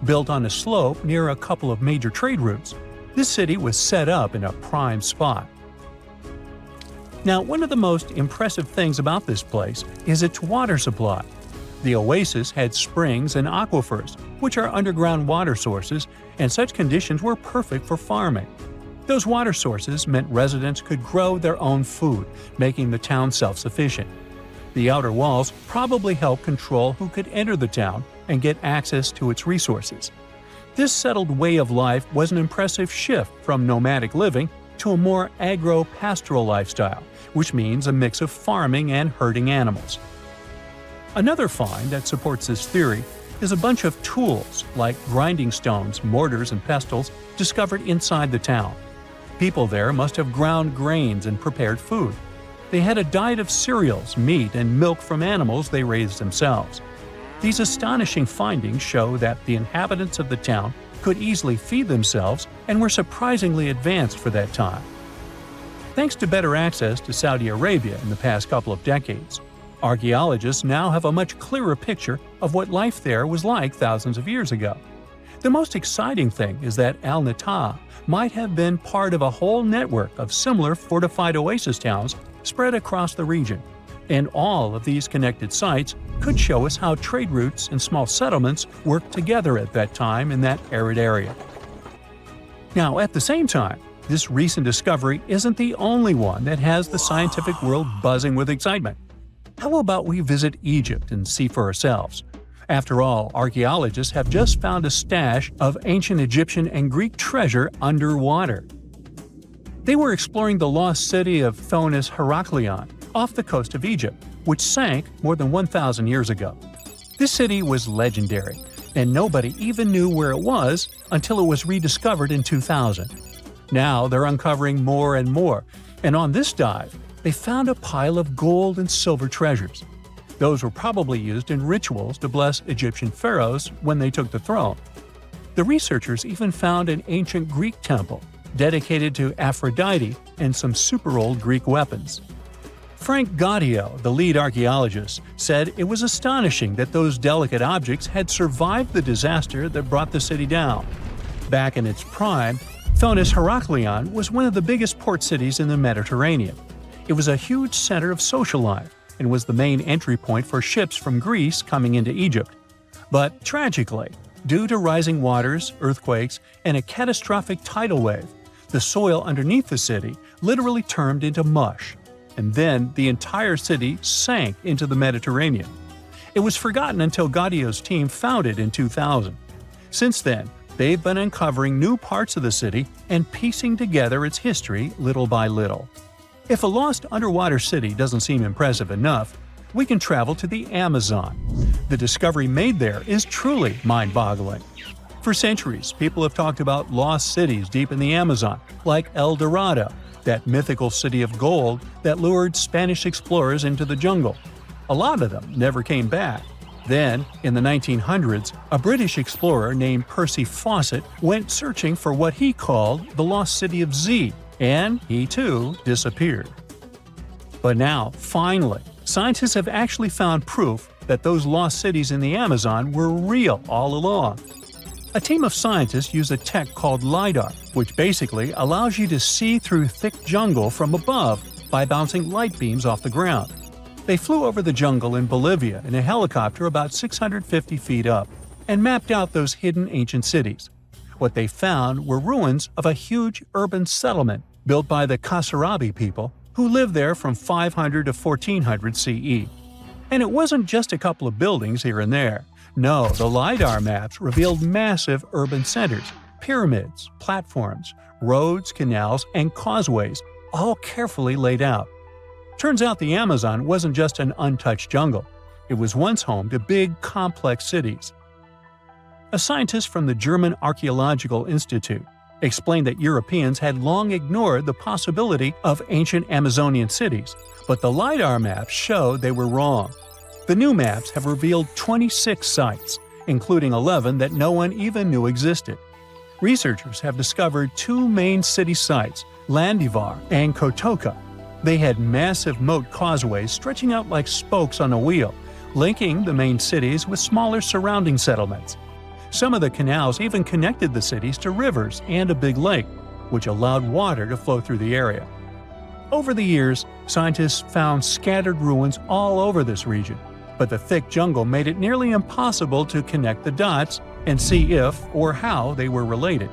Built on a slope near a couple of major trade routes, this city was set up in a prime spot. Now, one of the most impressive things about this place is its water supply. The oasis had springs and aquifers, which are underground water sources, and such conditions were perfect for farming. Those water sources meant residents could grow their own food, making the town self-sufficient. The outer walls probably helped control who could enter the town and get access to its resources. This settled way of life was an impressive shift from nomadic living to a more agro-pastoral lifestyle, which means a mix of farming and herding animals. Another find that supports this theory is a bunch of tools, like grinding stones, mortars, and pestles, discovered inside the town. People there must have ground grains and prepared food. They had a diet of cereals, meat, and milk from animals they raised themselves. These astonishing findings show that the inhabitants of the town could easily feed themselves and were surprisingly advanced for that time. Thanks to better access to Saudi Arabia in the past couple of decades, archaeologists now have a much clearer picture of what life there was like thousands of years ago. The most exciting thing is that Al-Nata might have been part of a whole network of similar fortified oasis towns spread across the region, and all of these connected sites could show us how trade routes and small settlements worked together at that time in that arid area. Now, at the same time, this recent discovery isn't the only one that has the scientific world buzzing with excitement. How about we visit Egypt and see for ourselves? After all, archaeologists have just found a stash of ancient Egyptian and Greek treasure underwater. They were exploring the lost city of Thonis Heraklion off the coast of Egypt, which sank more than 1,000 years ago. This city was legendary, and nobody even knew where it was until it was rediscovered in 2000. Now they're uncovering more and more, and on this dive, they found a pile of gold and silver treasures. Those were probably used in rituals to bless Egyptian pharaohs when they took the throne. The researchers even found an ancient Greek temple dedicated to Aphrodite and some super old Greek weapons. Frank Gaudio, the lead archaeologist, said it was astonishing that those delicate objects had survived the disaster that brought the city down. Back in its prime, Thonis Heraklion was one of the biggest port cities in the Mediterranean. It was a huge center of social life and was the main entry point for ships from Greece coming into Egypt. But tragically, due to rising waters, earthquakes, and a catastrophic tidal wave, the soil underneath the city literally turned into mush, and then the entire city sank into the Mediterranean. It was forgotten until Gaudio's team found it in 2000. Since then, they've been uncovering new parts of the city and piecing together its history little by little. If a lost underwater city doesn't seem impressive enough, we can travel to the Amazon. The discovery made there is truly mind-boggling. For centuries, people have talked about lost cities deep in the Amazon, like El Dorado, that mythical city of gold that lured Spanish explorers into the jungle. A lot of them never came back. Then, in the 1900s, a British explorer named Percy Fawcett went searching for what he called the lost city of Z, and he too disappeared. But now, finally, scientists have actually found proof that those lost cities in the Amazon were real all along. A team of scientists use a tech called LiDAR, which basically allows you to see through thick jungle from above by bouncing light beams off the ground. They flew over the jungle in Bolivia in a helicopter about 650 feet up and mapped out those hidden ancient cities. What they found were ruins of a huge urban settlement built by the Kasarabi people who lived there from 500 to 1400 CE. And it wasn't just a couple of buildings here and there. No, the LiDAR maps revealed massive urban centers, pyramids, platforms, roads, canals, and causeways, all carefully laid out. Turns out the Amazon wasn't just an untouched jungle. It was once home to big, complex cities. A scientist from the German Archaeological Institute explained that Europeans had long ignored the possibility of ancient Amazonian cities, but the LiDAR maps showed they were wrong. The new maps have revealed 26 sites, including 11 that no one even knew existed. Researchers have discovered two main city sites, Landivar and Kotoka. They had massive moat causeways stretching out like spokes on a wheel, linking the main cities with smaller surrounding settlements. Some of the canals even connected the cities to rivers and a big lake, which allowed water to flow through the area. Over the years, scientists found scattered ruins all over this region, but the thick jungle made it nearly impossible to connect the dots and see if or how they were related.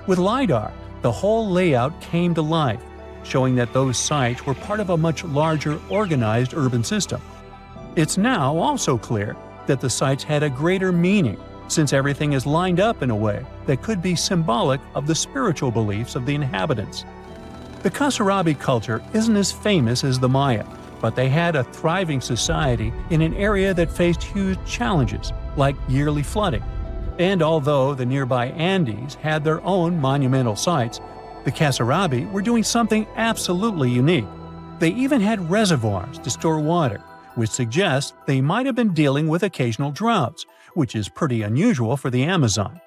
With LiDAR, the whole layout came to life, showing that those sites were part of a much larger organized urban system. It's now also clear that the sites had a greater meaning, since everything is lined up in a way that could be symbolic of the spiritual beliefs of the inhabitants. The Kasarabi culture isn't as famous as the Maya, but they had a thriving society in an area that faced huge challenges, like yearly flooding. And although the nearby Andes had their own monumental sites, the Kasarabi were doing something absolutely unique. They even had reservoirs to store water, which suggests they might have been dealing with occasional droughts, which is pretty unusual for the Amazon.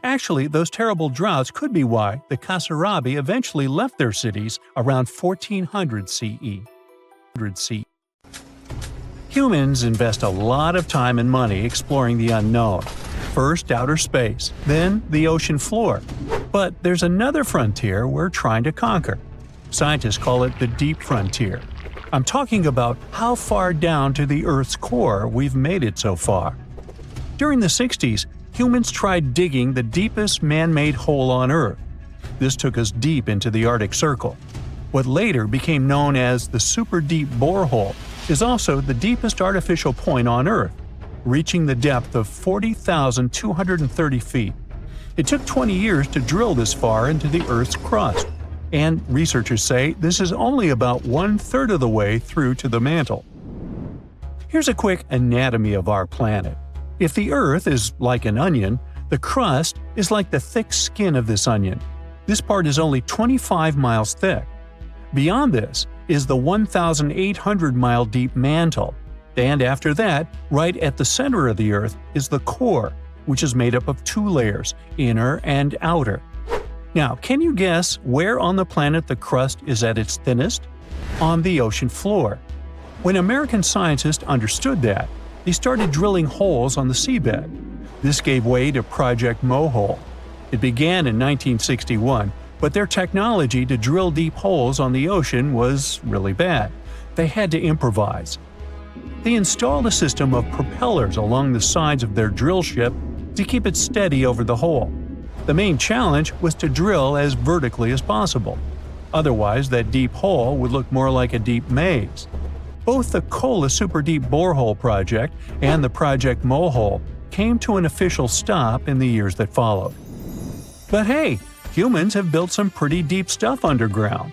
Actually, those terrible droughts could be why the Kasarabi eventually left their cities around 1400 CE. Humans invest a lot of time and money exploring the unknown. First outer space, then the ocean floor. But there's another frontier we're trying to conquer. Scientists call it the deep frontier. I'm talking about how far down to the Earth's core we've made it so far. During the 60s, humans tried digging the deepest man-made hole on Earth. This took us deep into the Arctic Circle. What later became known as the super deep borehole is also the deepest artificial point on Earth, reaching the depth of 40,230 feet. It took 20 years to drill this far into the Earth's crust, and researchers say this is only about 1/3 of the way through to the mantle. Here's a quick anatomy of our planet. If the Earth is like an onion, the crust is like the thick skin of this onion. This part is only 25 miles thick. Beyond this is the 1,800-mile deep mantle, and after that, right at the center of the Earth, is the core, which is made up of 2 layers, inner and outer. Now, can you guess where on the planet the crust is at its thinnest? On the ocean floor. When American scientists understood that, they started drilling holes on the seabed. This gave way to Project Mohole. It began in 1961, but their technology to drill deep holes on the ocean was really bad. They had to improvise. They installed a system of propellers along the sides of their drill ship to keep it steady over the hole. The main challenge was to drill as vertically as possible. Otherwise, that deep hole would look more like a deep maze. Both the Kola Super Deep Borehole project and the Project Mohole came to an official stop in the years that followed. But hey, humans have built some pretty deep stuff underground.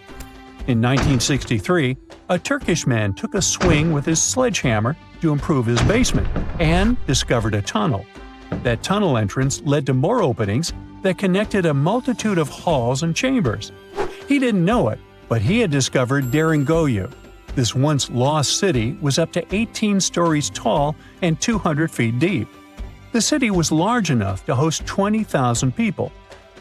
In 1963, a Turkish man took a swing with his sledgehammer to improve his basement and discovered a tunnel. That tunnel entrance led to more openings that connected a multitude of halls and chambers. He didn't know it, but he had discovered Deringoyu. This once lost city was up to 18 stories tall and 200 feet deep. The city was large enough to host 20,000 people,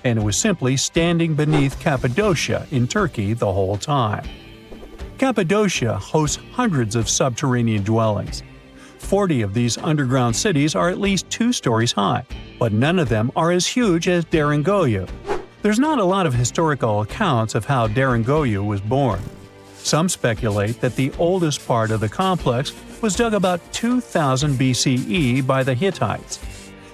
and it was simply standing beneath Cappadocia in Turkey the whole time. Cappadocia hosts hundreds of subterranean dwellings. 40 of these underground cities are at least 2 stories high, but none of them are as huge as Deringoyu. There's not a lot of historical accounts of how Deringoyu was born. Some speculate that the oldest part of the complex was dug about 2000 BCE by the Hittites.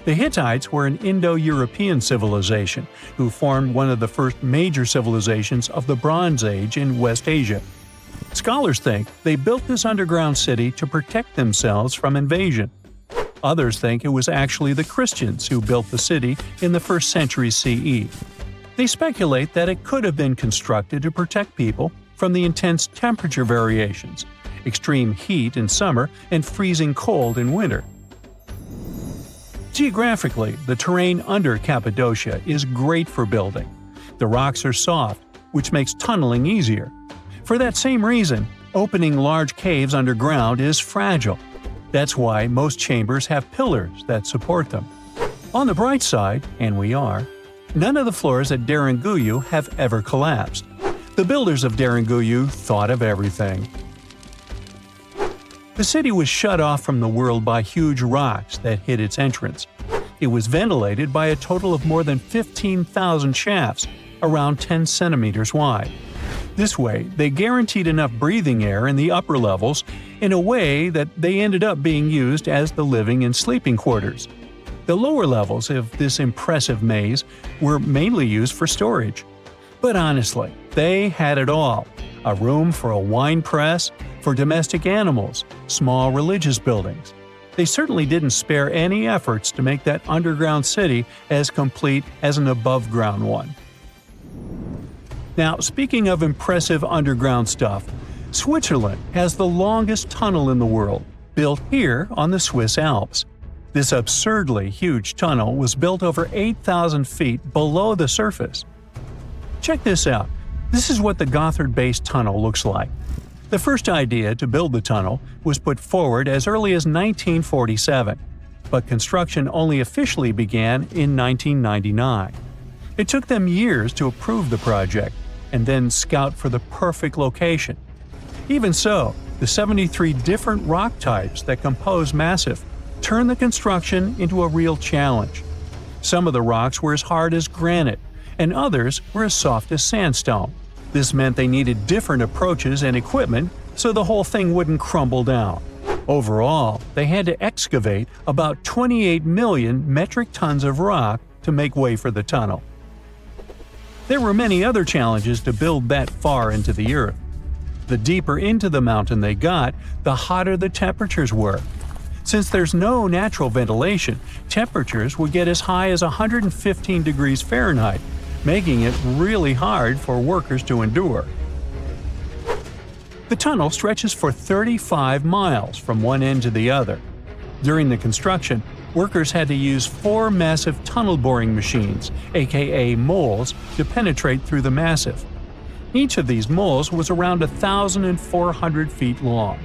The Hittites were an Indo-European civilization who formed one of the first major civilizations of the Bronze Age in West Asia. Scholars think they built this underground city to protect themselves from invasion. Others think it was actually the Christians who built the city in the 1st century CE. They speculate that it could have been constructed to protect people from the intense temperature variations, extreme heat in summer and freezing cold in winter. Geographically, the terrain under Cappadocia is great for building. The rocks are soft, which makes tunneling easier. For that same reason, opening large caves underground is fragile. That's why most chambers have pillars that support them. On the bright side, and we are, none of the floors at Deringoyu have ever collapsed. The builders of Deringoyu thought of everything. The city was shut off from the world by huge rocks that hid its entrance. It was ventilated by a total of more than 15,000 shafts, around 10 centimeters wide. This way, they guaranteed enough breathing air in the upper levels in a way that they ended up being used as the living and sleeping quarters. The lower levels of this impressive maze were mainly used for storage. But honestly, they had it all: a room for a wine press, for domestic animals, small religious buildings. They certainly didn't spare any efforts to make that underground city as complete as an above-ground one. Now, speaking of impressive underground stuff, Switzerland has the longest tunnel in the world, built here on the Swiss Alps. This absurdly huge tunnel was built over 8,000 feet below the surface. Check this out. This is what the Gotthard-based tunnel looks like. The first idea to build the tunnel was put forward as early as 1947, but construction only officially began in 1999. It took them years to approve the project and then scout for the perfect location. Even so, the 73 different rock types that compose Massif turned the construction into a real challenge. Some of the rocks were as hard as granite, and others were as soft as sandstone. This meant they needed different approaches and equipment so the whole thing wouldn't crumble down. Overall, they had to excavate about 28 million metric tons of rock to make way for the tunnel. There were many other challenges to build that far into the earth. The deeper into the mountain they got, the hotter the temperatures were. Since there's no natural ventilation, temperatures would get as high as 115 degrees Fahrenheit, making it really hard for workers to endure. The tunnel stretches for 35 miles from one end to the other. During the construction, workers had to use 4 massive tunnel boring machines, aka moles, to penetrate through the massif. Each of these moles was around 1,400 feet long.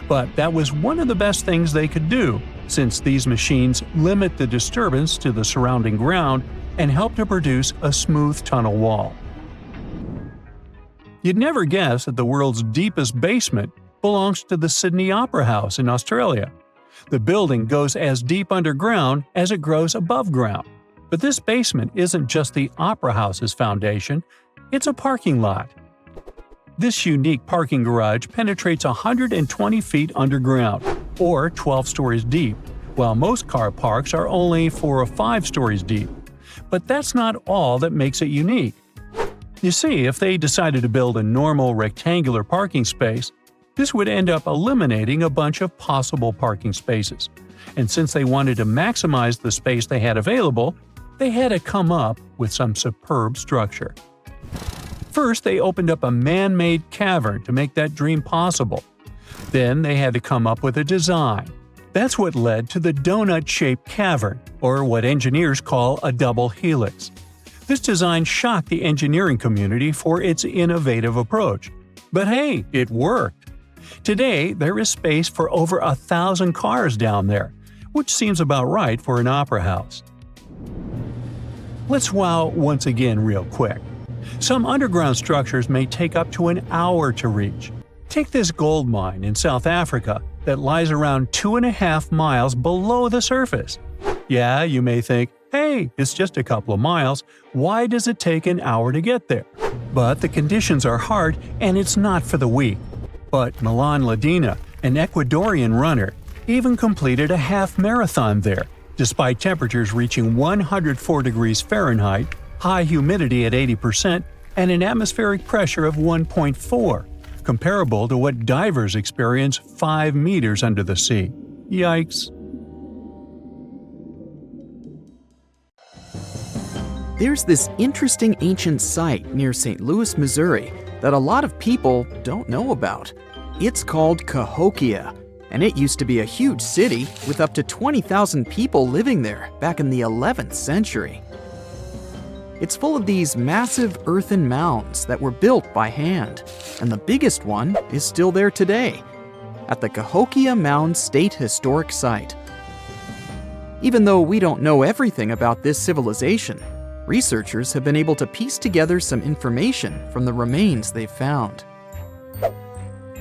But that was one of the best things they could do, since these machines limit the disturbance to the surrounding ground and help to produce a smooth tunnel wall. You'd never guess that the world's deepest basement belongs to the Sydney Opera House in Australia. The building goes as deep underground as it grows above ground. But this basement isn't just the Opera House's foundation, it's a parking lot. This unique parking garage penetrates 120 feet underground, or 12 stories deep, while most car parks are only 4 or 5 stories deep. But that's not all that makes it unique. You see, if they decided to build a normal rectangular parking space, this would end up eliminating a bunch of possible parking spaces. And since they wanted to maximize the space they had available, they had to come up with some superb structure. First, they opened up a man-made cavern to make that dream possible. Then they had to come up with a design. That's what led to the donut-shaped cavern, or what engineers call a double helix. This design shocked the engineering community for its innovative approach. But hey, it worked. Today, there is space for over 1,000 cars down there, which seems about right for an opera house. Let's wow once again real quick. Some underground structures may take up to an hour to reach. Take this gold mine in South Africa that lies around 2.5 miles below the surface. Yeah, you may think, hey, it's just a couple of miles, why does it take an hour to get there? But the conditions are hard and it's not for the weak. But Milan Ladina, an Ecuadorian runner, even completed a half marathon there, despite temperatures reaching 104 degrees Fahrenheit, high humidity at 80%, and an atmospheric pressure of 1.4, comparable to what divers experience 5 meters under the sea. Yikes. There's this interesting ancient site near St. Louis, Missouri, that a lot of people don't know about. It's called Cahokia, and it used to be a huge city with up to 20,000 people living there back in the 11th century. It's full of these massive earthen mounds that were built by hand, and the biggest one is still there today, at the Cahokia Mound State Historic Site. Even though we don't know everything about this civilization, researchers have been able to piece together some information from the remains they've found.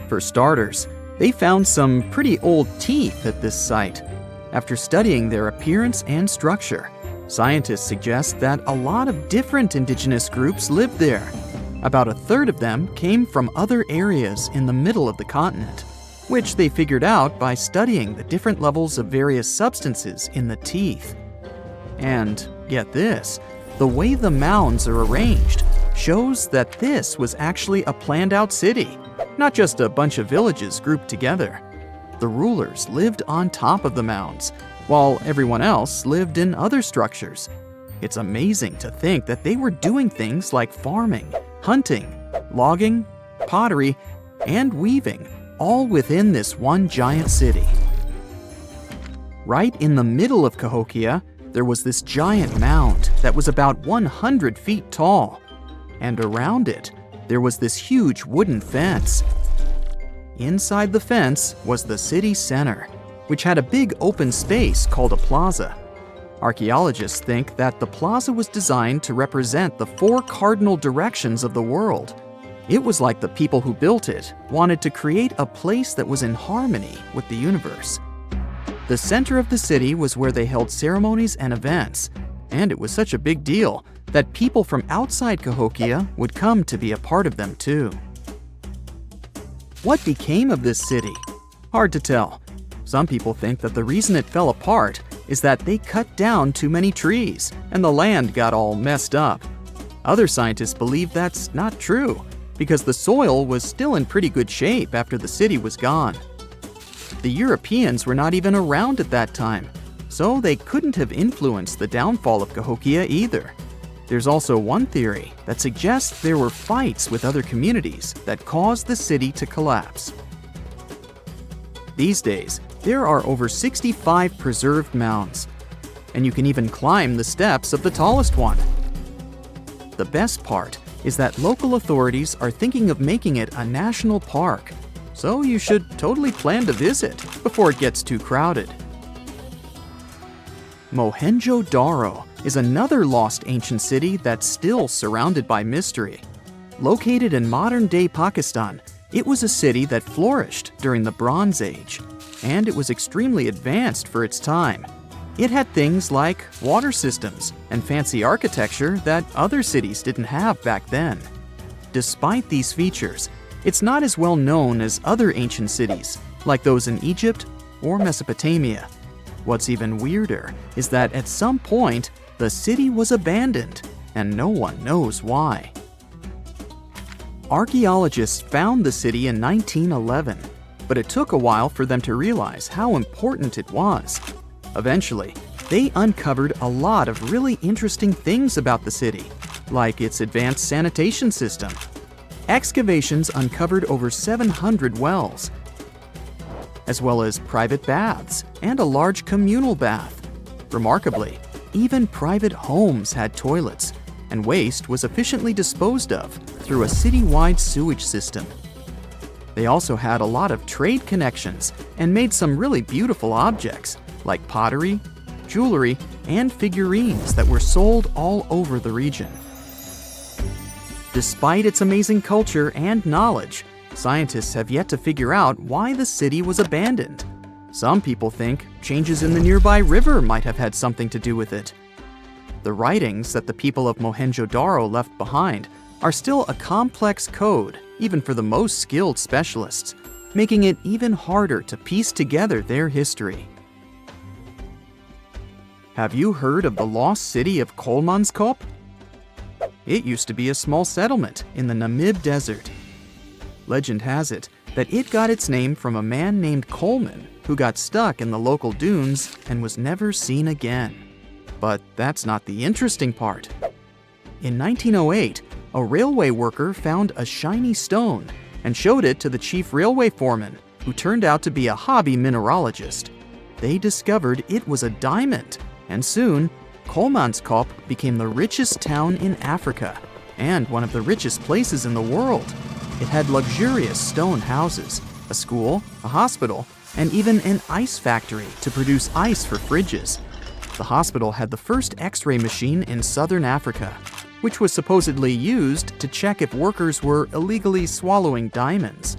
For starters, they found some pretty old teeth at this site. After studying their appearance and structure, scientists suggest that a lot of different indigenous groups lived there. About a third of them came from other areas in the middle of the continent, which they figured out by studying the different levels of various substances in the teeth. And get this, the way the mounds are arranged shows that this was actually a planned-out city, not just a bunch of villages grouped together. The rulers lived on top of the mounds, while everyone else lived in other structures. It's amazing to think that they were doing things like farming, hunting, logging, pottery, and weaving, all within this one giant city. Right in the middle of Cahokia, there was this giant mound that was about 100 feet tall, and around it, there was this huge wooden fence. Inside the fence was the city center, which had a big open space called a plaza. Archaeologists think that the plaza was designed to represent the 4 cardinal directions of the world. It was like the people who built it wanted to create a place that was in harmony with the universe. The center of the city was where they held ceremonies and events, and it was such a big deal that people from outside Cahokia would come to be a part of them too. What became of this city? Hard to tell. Some people think that the reason it fell apart is that they cut down too many trees and the land got all messed up. Other scientists believe that's not true because the soil was still in pretty good shape after the city was gone. The Europeans were not even around at that time, so they couldn't have influenced the downfall of Cahokia either. There's also one theory that suggests there were fights with other communities that caused the city to collapse. These days, there are over 65 preserved mounds, and you can even climb the steps of the tallest one. The best part is that local authorities are thinking of making it a national park, so you should totally plan to visit before it gets too crowded. Mohenjo-Daro is another lost ancient city that's still surrounded by mystery. Located in modern-day Pakistan, it was a city that flourished during the Bronze Age, and it was extremely advanced for its time. It had things like water systems and fancy architecture that other cities didn't have back then. Despite these features, it's not as well known as other ancient cities, like those in Egypt or Mesopotamia. What's even weirder is that at some point, the city was abandoned, and no one knows why. Archaeologists found the city in 1911, but it took a while for them to realize how important it was. Eventually, they uncovered a lot of really interesting things about the city, like its advanced sanitation system. Excavations uncovered over 700 wells, as well as private baths and a large communal bath. Remarkably, even private homes had toilets, and waste was efficiently disposed of through a citywide sewage system. They also had a lot of trade connections and made some really beautiful objects, like pottery, jewelry, and figurines that were sold all over the region. Despite its amazing culture and knowledge, scientists have yet to figure out why the city was abandoned. Some people think changes in the nearby river might have had something to do with it. The writings that the people of Mohenjo-Daro left behind are still a complex code, even for the most skilled specialists, making it even harder to piece together their history. Have you heard of the lost city of Kolmanskop? It used to be a small settlement in the Namib Desert. Legend has it that it got its name from a man named Coleman who got stuck in the local dunes and was never seen again. But that's not the interesting part. In 1908, a railway worker found a shiny stone and showed it to the chief railway foreman, who turned out to be a hobby mineralogist. They discovered it was a diamond, and soon, Kolmanskop became the richest town in Africa and one of the richest places in the world. It had luxurious stone houses, a school, a hospital, and even an ice factory to produce ice for fridges. The hospital had the first X-ray machine in southern Africa, which was supposedly used to check if workers were illegally swallowing diamonds.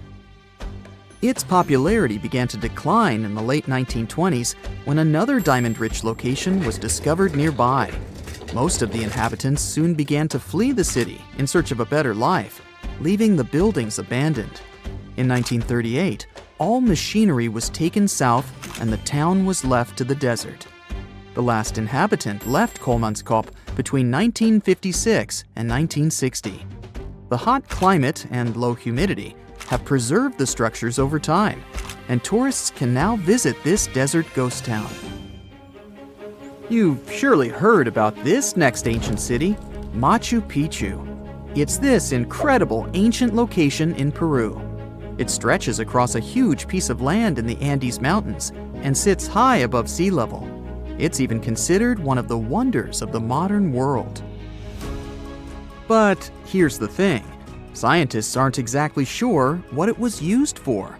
Its popularity began to decline in the late 1920s when another diamond-rich location was discovered nearby. Most of the inhabitants soon began to flee the city in search of a better life, leaving the buildings abandoned. In 1938, all machinery was taken south and the town was left to the desert. The last inhabitant left Kolmanskop between 1956 and 1960. The hot climate and low humidity have preserved the structures over time, and tourists can now visit this desert ghost town. You've surely heard about this next ancient city, Machu Picchu. It's this incredible ancient location in Peru. It stretches across a huge piece of land in the Andes Mountains and sits high above sea level. It's even considered one of the wonders of the modern world. But here's the thing. Scientists aren't exactly sure what it was used for.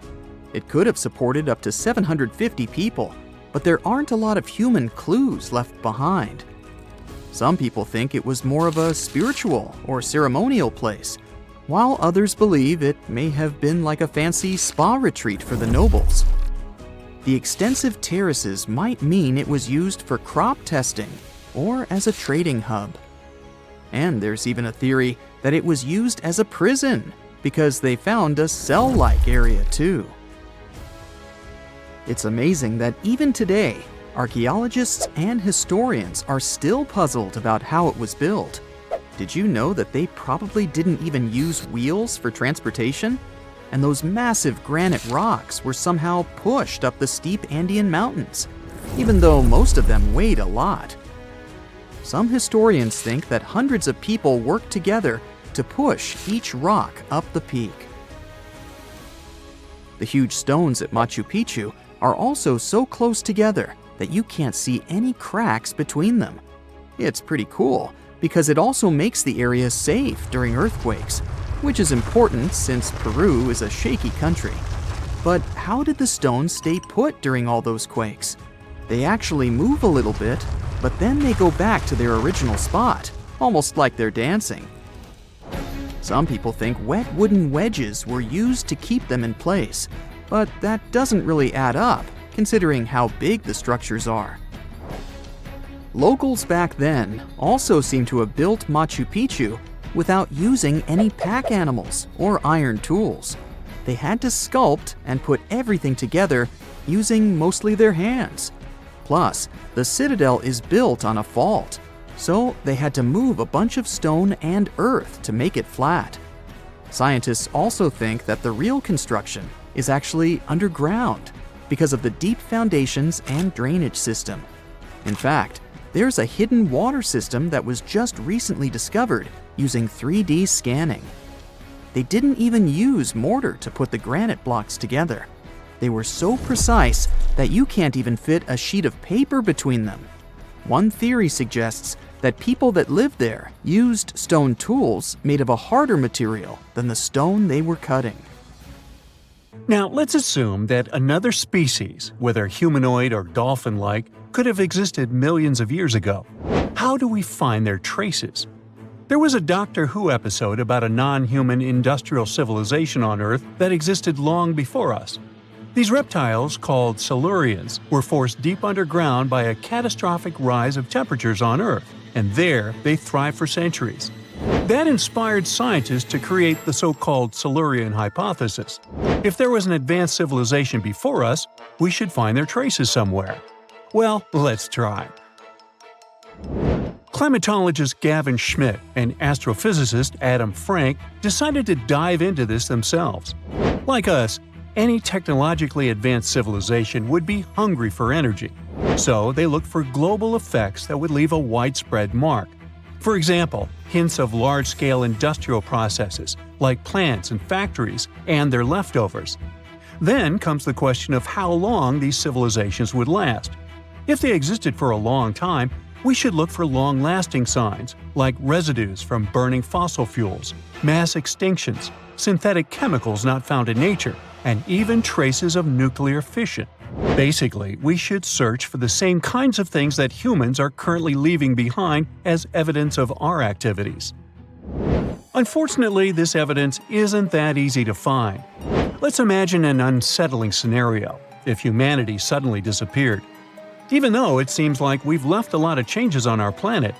It could have supported up to 750 people, but there aren't a lot of human clues left behind. Some people think it was more of a spiritual or ceremonial place, while others believe it may have been like a fancy spa retreat for the nobles. The extensive terraces might mean it was used for crop testing or as a trading hub. And there's even a theory that it was used as a prison because they found a cell-like area too. It's amazing that even today, archaeologists and historians are still puzzled about how it was built. Did you know that they probably didn't even use wheels for transportation? And those massive granite rocks were somehow pushed up the steep Andean mountains, even though most of them weighed a lot. Some historians think that hundreds of people worked together to push each rock up the peak. The huge stones at Machu Picchu are also so close together that you can't see any cracks between them. It's pretty cool because it also makes the area safe during earthquakes, which is important since Peru is a shaky country. But how did the stones stay put during all those quakes? They actually move a little bit, but then they go back to their original spot, almost like they're dancing. Some people think wet wooden wedges were used to keep them in place, but that doesn't really add up, considering how big the structures are. Locals back then also seem to have built Machu Picchu without using any pack animals or iron tools. They had to sculpt and put everything together using mostly their hands. Plus, the citadel is built on a fault, so they had to move a bunch of stone and earth to make it flat. Scientists also think that the real construction is actually underground because of the deep foundations and drainage system. In fact, there's a hidden water system that was just recently discovered using 3D scanning. They didn't even use mortar to put the granite blocks together. They were so precise that you can't even fit a sheet of paper between them. One theory suggests that people that lived there used stone tools made of a harder material than the stone they were cutting. Now, let's assume that another species, whether humanoid or dolphin-like, could have existed millions of years ago. How do we find their traces? There was a Doctor Who episode about a non-human industrial civilization on Earth that existed long before us. These reptiles, called Silurians, were forced deep underground by a catastrophic rise of temperatures on Earth, and there they thrived for centuries. That inspired scientists to create the so-called Silurian hypothesis. If there was an advanced civilization before us, we should find their traces somewhere. Well, let's try. Climatologist Gavin Schmidt and astrophysicist Adam Frank decided to dive into this themselves. Like us, any technologically advanced civilization would be hungry for energy. So they looked for global effects that would leave a widespread mark. For example, hints of large-scale industrial processes, like plants and factories, and their leftovers. Then comes the question of how long these civilizations would last. If they existed for a long time, we should look for long-lasting signs, like residues from burning fossil fuels, mass extinctions, synthetic chemicals not found in nature, and even traces of nuclear fission. Basically, we should search for the same kinds of things that humans are currently leaving behind as evidence of our activities. Unfortunately, this evidence isn't that easy to find. Let's imagine an unsettling scenario if humanity suddenly disappeared. Even though it seems like we've left a lot of changes on our planet,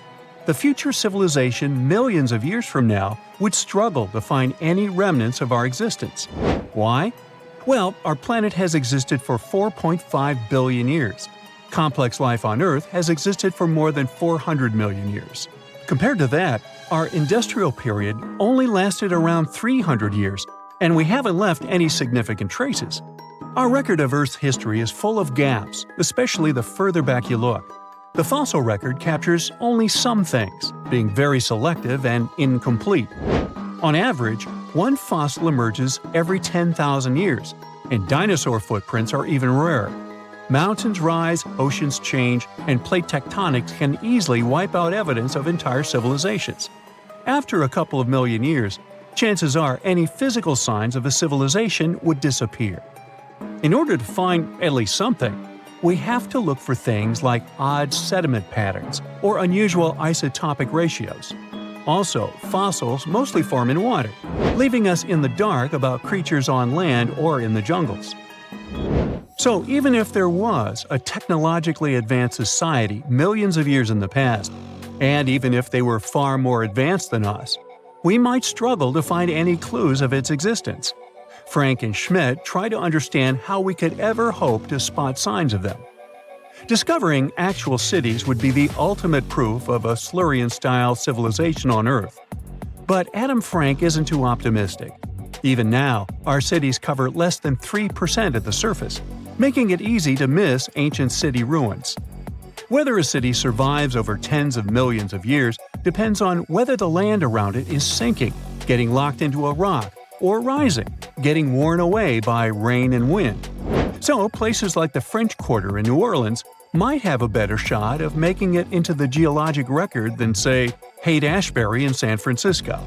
the future civilization millions of years from now would struggle to find any remnants of our existence. Why? Well, our planet has existed for 4.5 billion years. Complex life on Earth has existed for more than 400 million years. Compared to that, our industrial period only lasted around 300 years, And we haven't left any significant traces. Our record of Earth's history is full of gaps, especially the further back you look. The fossil record captures only some things, being very selective and incomplete. On average, one fossil emerges every 10,000 years, and dinosaur footprints are even rarer. Mountains rise, oceans change, and plate tectonics can easily wipe out evidence of entire civilizations. After a couple of million years, chances are any physical signs of a civilization would disappear. In order to find at least something, we have to look for things like odd sediment patterns or unusual isotopic ratios. Also, fossils mostly form in water, leaving us in the dark about creatures on land or in the jungles. So even if there was a technologically advanced society millions of years in the past, and even if they were far more advanced than us, we might struggle to find any clues of its existence. Frank and Schmidt try to understand how we could ever hope to spot signs of them. Discovering actual cities would be the ultimate proof of a Silurian-style civilization on Earth. But Adam Frank isn't too optimistic. Even now, our cities cover less than 3% of the surface, making it easy to miss ancient city ruins. Whether a city survives over tens of millions of years depends on whether the land around it is sinking, getting locked into a rock, or rising, getting worn away by rain and wind. So, places like the French Quarter in New Orleans might have a better shot of making it into the geologic record than, say, Haight-Ashbury in San Francisco.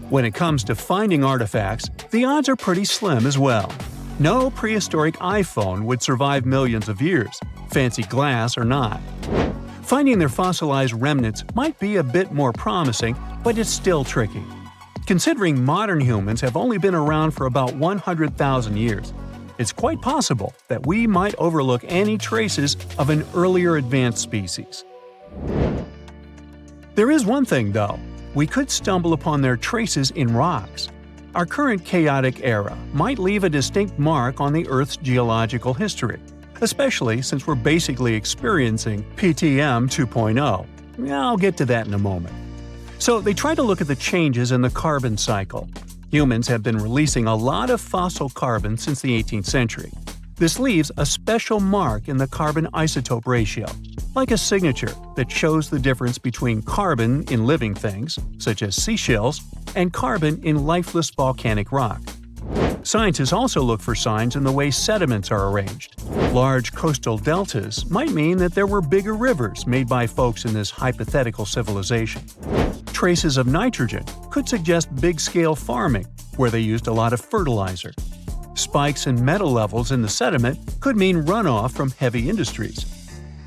When it comes to finding artifacts, the odds are pretty slim as well. No prehistoric iPhone would survive millions of years, fancy glass or not. Finding their fossilized remnants might be a bit more promising, but it's still tricky. Considering modern humans have only been around for about 100,000 years, it's quite possible that we might overlook any traces of an earlier advanced species. There is one thing, though. We could stumble upon their traces in rocks. Our current chaotic era might leave a distinct mark on the Earth's geological history, especially since we're basically experiencing PTM 2.0. I'll get to that in a moment. So they try to look at the changes in the carbon cycle. Humans have been releasing a lot of fossil carbon since the 18th century. This leaves a special mark in the carbon isotope ratio, like a signature that shows the difference between carbon in living things, such as seashells, and carbon in lifeless volcanic rock. Scientists also look for signs in the way sediments are arranged. Large coastal deltas might mean that there were bigger rivers made by folks in this hypothetical civilization. Traces of nitrogen could suggest big-scale farming, where they used a lot of fertilizer. Spikes in metal levels in the sediment could mean runoff from heavy industries.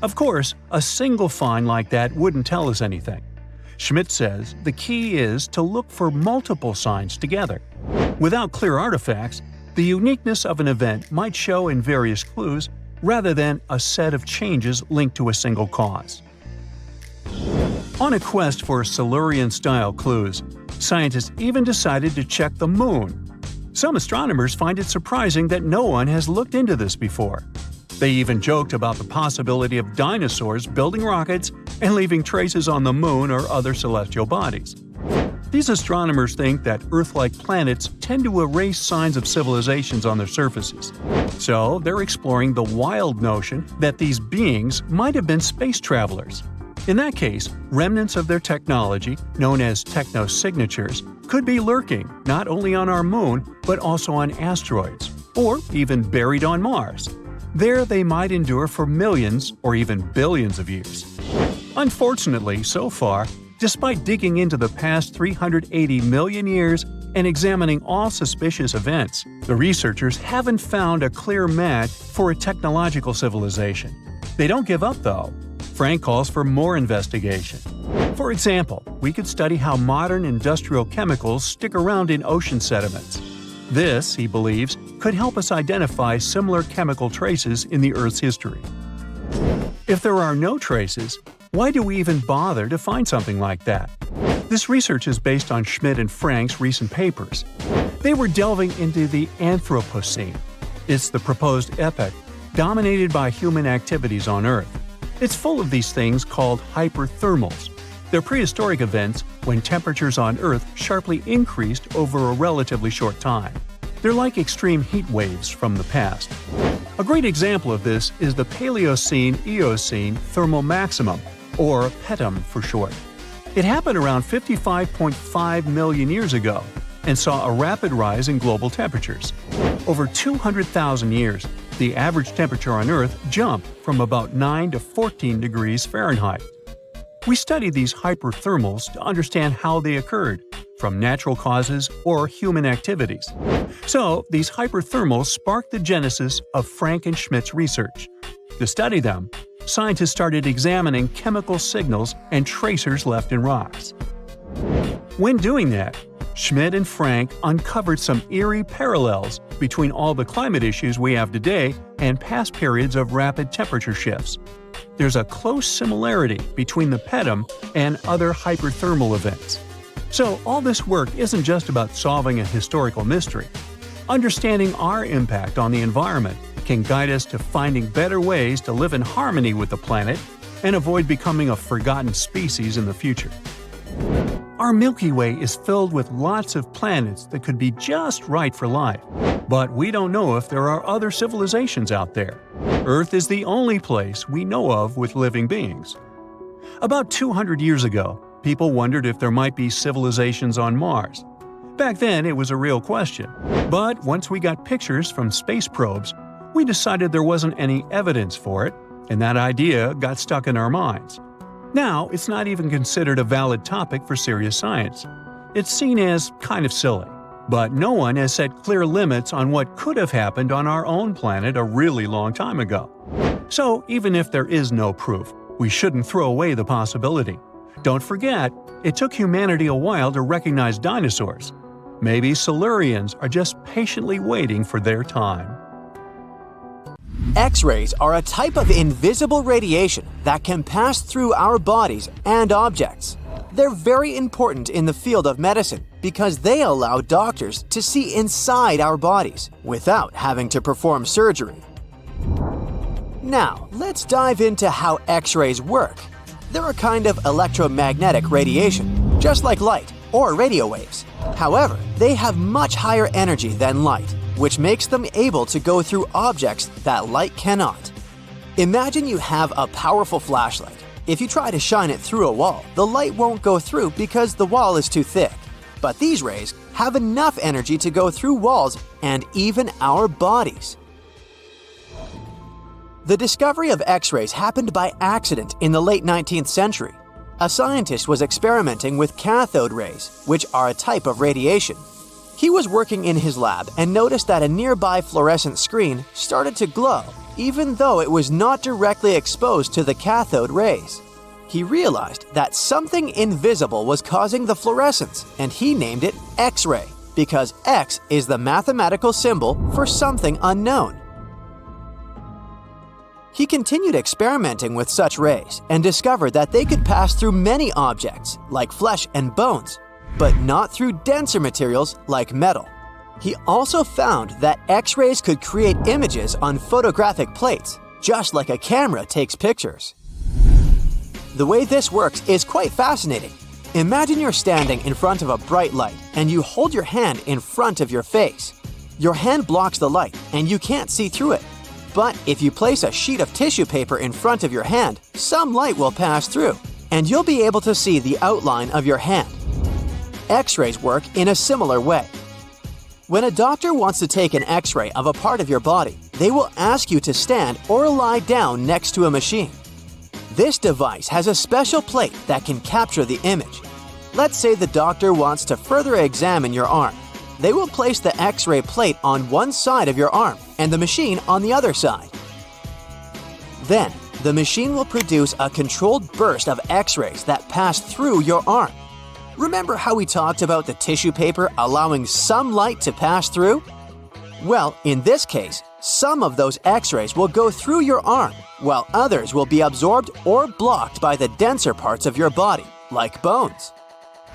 Of course, a single find like that wouldn't tell us anything. Schmidt says the key is to look for multiple signs together. Without clear artifacts, the uniqueness of an event might show in various clues rather than a set of changes linked to a single cause. On a quest for Silurian-style clues, scientists even decided to check the Moon. Some astronomers find it surprising that no one has looked into this before. They even joked about the possibility of dinosaurs building rockets and leaving traces on the Moon or other celestial bodies. These astronomers think that Earth-like planets tend to erase signs of civilizations on their surfaces. So they're exploring the wild notion that these beings might have been space travelers. In that case, remnants of their technology, known as technosignatures, could be lurking not only on our Moon, but also on asteroids, or even buried on Mars. There they might endure for millions or even billions of years. Unfortunately, so far, despite digging into the past 380 million years and examining all suspicious events, the researchers haven't found a clear match for a technological civilization. They don't give up, though. Frank calls for more investigation. For example, we could study how modern industrial chemicals stick around in ocean sediments. This, he believes, could help us identify similar chemical traces in the Earth's history. If there are no traces, why do we even bother to find something like that? This research is based on Schmidt and Frank's recent papers. They were delving into the Anthropocene. It's the proposed epoch dominated by human activities on Earth. It's full of these things called hyperthermals. They're prehistoric events when temperatures on Earth sharply increased over a relatively short time. They're like extreme heat waves from the past. A great example of this is the Paleocene-Eocene thermal maximum, or PETM for short. It happened around 55.5 million years ago and saw a rapid rise in global temperatures. Over 200,000 years, the average temperature on Earth jumped from about 9 to 14 degrees Fahrenheit. We studied these hyperthermals to understand how they occurred, from natural causes or human activities. So, these hyperthermals sparked the genesis of Frank and Schmidt's research. To study them, scientists started examining chemical signals and tracers left in rocks. When doing that, Schmidt and Frank uncovered some eerie parallels between all the climate issues we have today and past periods of rapid temperature shifts. There's a close similarity between the PETM and other hyperthermal events. So all this work isn't just about solving a historical mystery. Understanding our impact on the environment can guide us to finding better ways to live in harmony with the planet and avoid becoming a forgotten species in the future. Our Milky Way is filled with lots of planets that could be just right for life, but we don't know if there are other civilizations out there. Earth is the only place we know of with living beings. About 200 years ago, people wondered if there might be civilizations on Mars. Back then, it was a real question. But once we got pictures from space probes, we decided there wasn't any evidence for it, and that idea got stuck in our minds. Now, it's not even considered a valid topic for serious science. It's seen as kind of silly. But no one has set clear limits on what could have happened on our own planet a really long time ago. So, even if there is no proof, we shouldn't throw away the possibility. Don't forget, it took humanity a while to recognize dinosaurs. Maybe Silurians are just patiently waiting for their time. X-rays are a type of invisible radiation that can pass through our bodies and objects. They're very important in the field of medicine because they allow doctors to see inside our bodies without having to perform surgery. Now, let's dive into how X-rays work. They're a kind of electromagnetic radiation, just like light or radio waves. However, they have much higher energy than light, which makes them able to go through objects that light cannot. Imagine you have a powerful flashlight. If you try to shine it through a wall, the light won't go through because the wall is too thick. But these rays have enough energy to go through walls and even our bodies. The discovery of X-rays happened by accident in the late 19th century. A scientist was experimenting with cathode rays, which are a type of radiation. He was working in his lab and noticed that a nearby fluorescent screen started to glow, even though it was not directly exposed to the cathode rays. He realized that something invisible was causing the fluorescence, and he named it X-ray, because X is the mathematical symbol for something unknown. He continued experimenting with such rays and discovered that they could pass through many objects, like flesh and bones, but not through denser materials like metal. He also found that X-rays could create images on photographic plates, just like a camera takes pictures. The way this works is quite fascinating. Imagine you're standing in front of a bright light and you hold your hand in front of your face. Your hand blocks the light and you can't see through it. But if you place a sheet of tissue paper in front of your hand, some light will pass through, and you'll be able to see the outline of your hand. X-rays work in a similar way. When a doctor wants to take an X-ray of a part of your body, they will ask you to stand or lie down next to a machine. This device has a special plate that can capture the image. Let's say the doctor wants to further examine your arm. They will place the X-ray plate on one side of your arm and the machine on the other side. Then, the machine will produce a controlled burst of X-rays that pass through your arm. Remember how we talked about the tissue paper allowing some light to pass through? Well, in this case, some of those X-rays will go through your arm, while others will be absorbed or blocked by the denser parts of your body, like bones.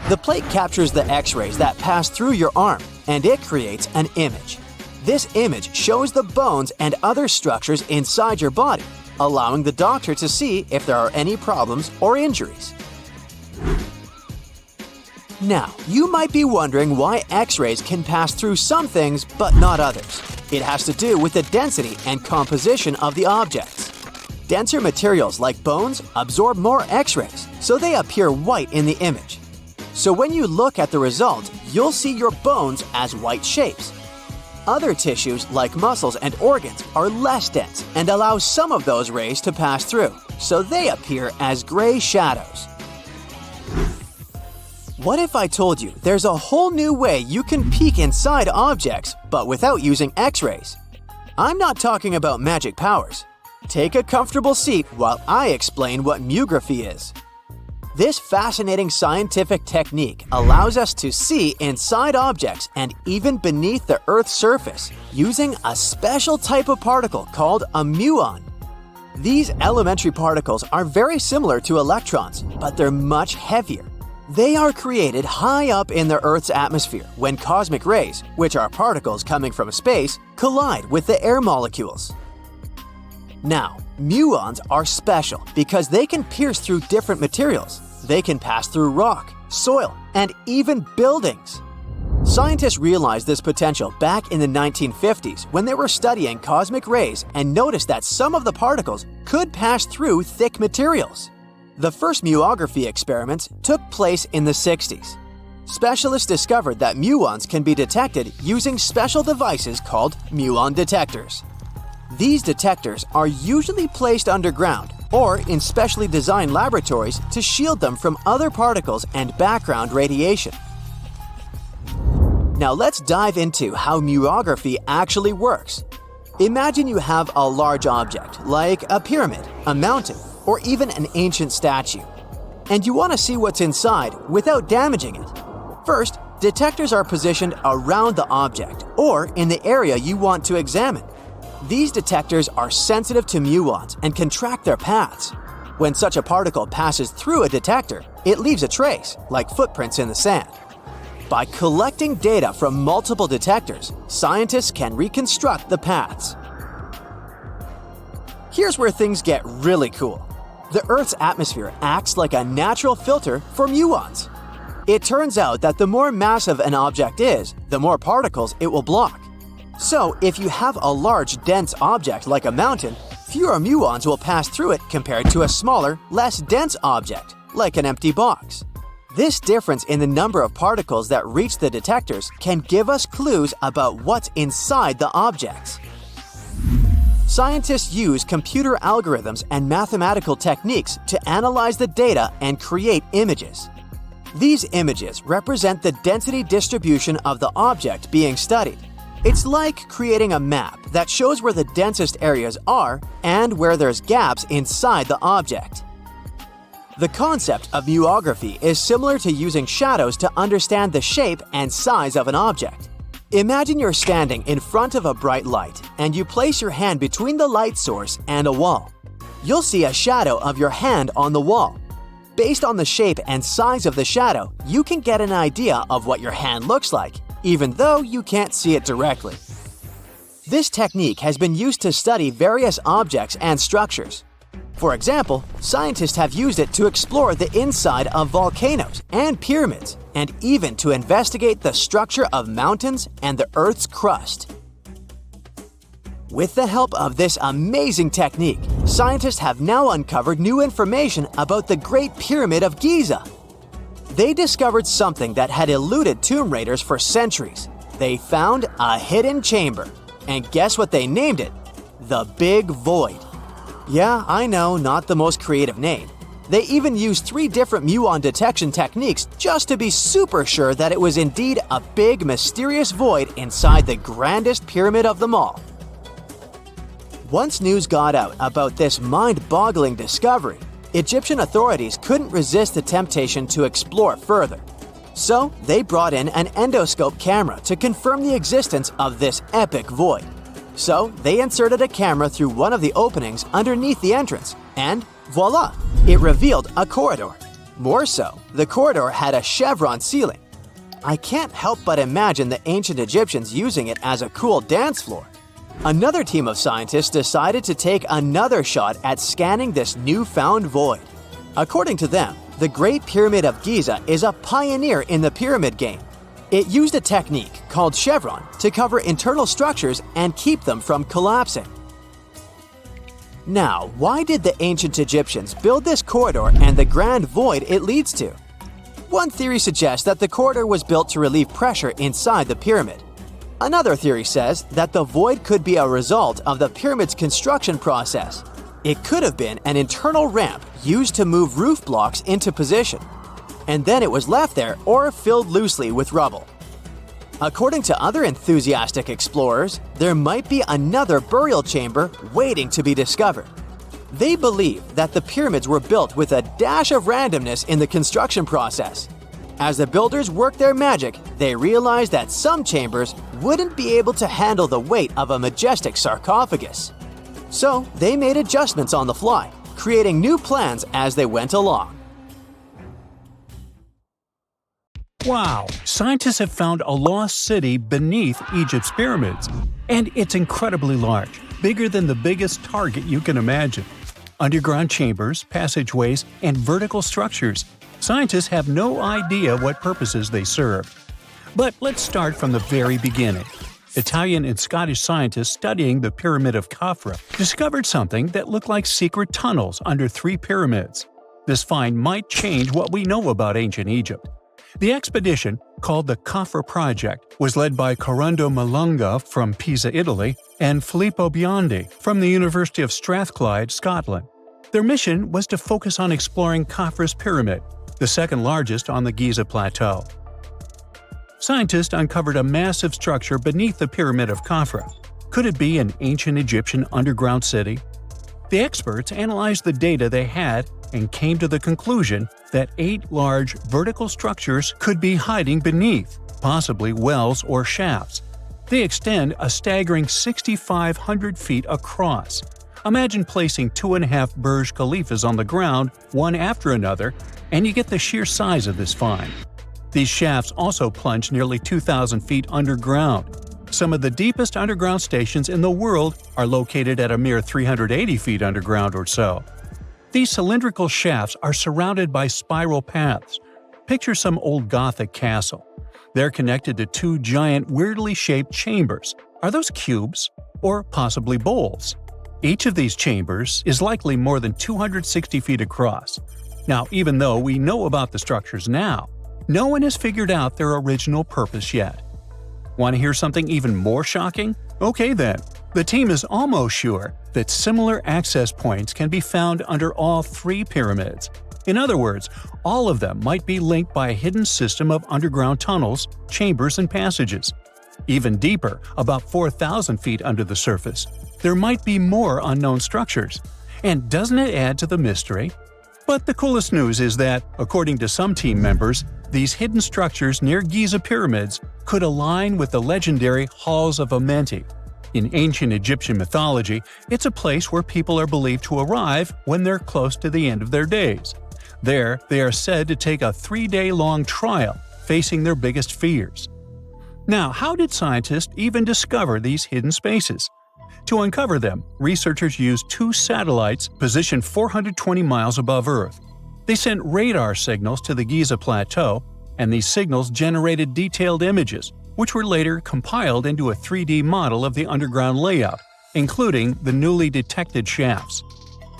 The plate captures the X-rays that pass through your arm, and it creates an image. This image shows the bones and other structures inside your body, allowing the doctor to see if there are any problems or injuries. Now, you might be wondering why X-rays can pass through some things but not others. It has to do with the density and composition of the objects. Denser materials like bones absorb more X-rays, so they appear white in the image. So when you look at the result, you'll see your bones as white shapes. Other tissues like muscles and organs are less dense and allow some of those rays to pass through, so they appear as gray shadows. What if I told you there's a whole new way you can peek inside objects, but without using X-rays? I'm not talking about magic powers. Take a comfortable seat while I explain what myography is. This fascinating scientific technique allows us to see inside objects and even beneath the Earth's surface using a special type of particle called a muon. These elementary particles are very similar to electrons, but they're much heavier. They are created high up in the Earth's atmosphere when cosmic rays, which are particles coming from space, collide with the air molecules. Now, muons are special because they can pierce through different materials. They can pass through rock, soil, and even buildings. Scientists realized this potential back in the 1950s when they were studying cosmic rays and noticed that some of the particles could pass through thick materials. The first myography experiments took place in the 60s. Specialists discovered that muons can be detected using special devices called muon detectors. These detectors are usually placed underground or in specially designed laboratories to shield them from other particles and background radiation. Now let's dive into how myography actually works. Imagine you have a large object, like a pyramid, a mountain, or even an ancient statue, and you want to see what's inside without damaging it. First, detectors are positioned around the object or in the area you want to examine. These detectors are sensitive to muons and can track their paths. When such a particle passes through a detector, it leaves a trace, like footprints in the sand. By collecting data from multiple detectors, scientists can reconstruct the paths. Here's where things get really cool. The Earth's atmosphere acts like a natural filter for muons. It turns out that the more massive an object is, the more particles it will block. So, if you have a large, dense object like a mountain, fewer muons will pass through it compared to a smaller, less dense object, like an empty box. This difference in the number of particles that reach the detectors can give us clues about what's inside the objects. Scientists use computer algorithms and mathematical techniques to analyze the data and create images. These images represent the density distribution of the object being studied. It's like creating a map that shows where the densest areas are and where there's gaps inside the object. The concept of myography is similar to using shadows to understand the shape and size of an object. Imagine you're standing in front of a bright light and you place your hand between the light source and a wall. You'll see a shadow of your hand on the wall. Based on the shape and size of the shadow, you can get an idea of what your hand looks like, even though you can't see it directly. This technique has been used to study various objects and structures. For example, scientists have used it to explore the inside of volcanoes and pyramids, and even to investigate the structure of mountains and the Earth's crust. With the help of this amazing technique, scientists have now uncovered new information about the Great Pyramid of Giza. They discovered something that had eluded tomb raiders for centuries. They found a hidden chamber. And guess what they named it? The Big Void. Yeah, I know, not the most creative name. They even used 3 different muon detection techniques just to be super sure that it was indeed a big, mysterious void inside the grandest pyramid of them all. Once news got out about this mind-boggling discovery, Egyptian authorities couldn't resist the temptation to explore further. So they brought in an endoscope camera to confirm the existence of this epic void. So they inserted a camera through one of the openings underneath the entrance, and voila, it revealed a corridor. More so, the corridor had a chevron ceiling. I can't help but imagine the ancient Egyptians using it as a cool dance floor. Another team of scientists decided to take another shot at scanning this newfound void. According to them, the Great Pyramid of Giza is a pioneer in the pyramid game. It used a technique called chevron to cover internal structures and keep them from collapsing. Now, why did the ancient Egyptians build this corridor and the grand void it leads to? One theory suggests that the corridor was built to relieve pressure inside the pyramid. Another theory says that the void could be a result of the pyramid's construction process. It could have been an internal ramp used to move roof blocks into position, and then it was left there or filled loosely with rubble. According to other enthusiastic explorers, there might be another burial chamber waiting to be discovered. They believe that the pyramids were built with a dash of randomness in the construction process. As the builders worked their magic, they realized that some chambers wouldn't be able to handle the weight of a majestic sarcophagus. So they made adjustments on the fly, creating new plans as they went along. Wow! Scientists have found a lost city beneath Egypt's pyramids. And it's incredibly large, bigger than the biggest target you can imagine. Underground chambers, passageways, and vertical structures. Scientists have no idea what purposes they serve. But let's start from the very beginning. Italian and Scottish scientists studying the Pyramid of Khafra discovered something that looked like secret tunnels under 3 pyramids. This find might change what we know about ancient Egypt. The expedition, called the Khafra Project, was led by Corrado Malunga from Pisa, Italy, and Filippo Biondi from the University of Strathclyde, Scotland. Their mission was to focus on exploring Khafra's pyramid, the second largest on the Giza Plateau. Scientists uncovered a massive structure beneath the Pyramid of Khafra. Could it be an ancient Egyptian underground city? The experts analyzed the data they had and came to the conclusion that 8 large vertical structures could be hiding beneath, possibly wells or shafts. They extend a staggering 6,500 feet across. Imagine placing 2.5 Burj Khalifas on the ground, one after another, and you get the sheer size of this find. These shafts also plunge nearly 2,000 feet underground. Some of the deepest underground stations in the world are located at a mere 380 feet underground or so. These cylindrical shafts are surrounded by spiral paths. Picture some old Gothic castle. They're connected to 2 giant, weirdly shaped chambers. Are those cubes? Or possibly bowls? Each of these chambers is likely more than 260 feet across. Now, even though we know about the structures now, no one has figured out their original purpose yet. Want to hear something even more shocking? Okay then. The team is almost sure that similar access points can be found under all 3 pyramids. In other words, all of them might be linked by a hidden system of underground tunnels, chambers, and passages. Even deeper, about 4,000 feet under the surface, there might be more unknown structures. And doesn't it add to the mystery? But the coolest news is that, according to some team members, these hidden structures near Giza pyramids could align with the legendary Halls of Amenti. In ancient Egyptian mythology, it's a place where people are believed to arrive when they're close to the end of their days. There, they are said to take a 3-day-long trial, facing their biggest fears. Now, how did scientists even discover these hidden spaces? To uncover them, researchers used 2 satellites positioned 420 miles above Earth. They sent radar signals to the Giza Plateau, and these signals generated detailed images, which were later compiled into a 3D model of the underground layout, including the newly detected shafts.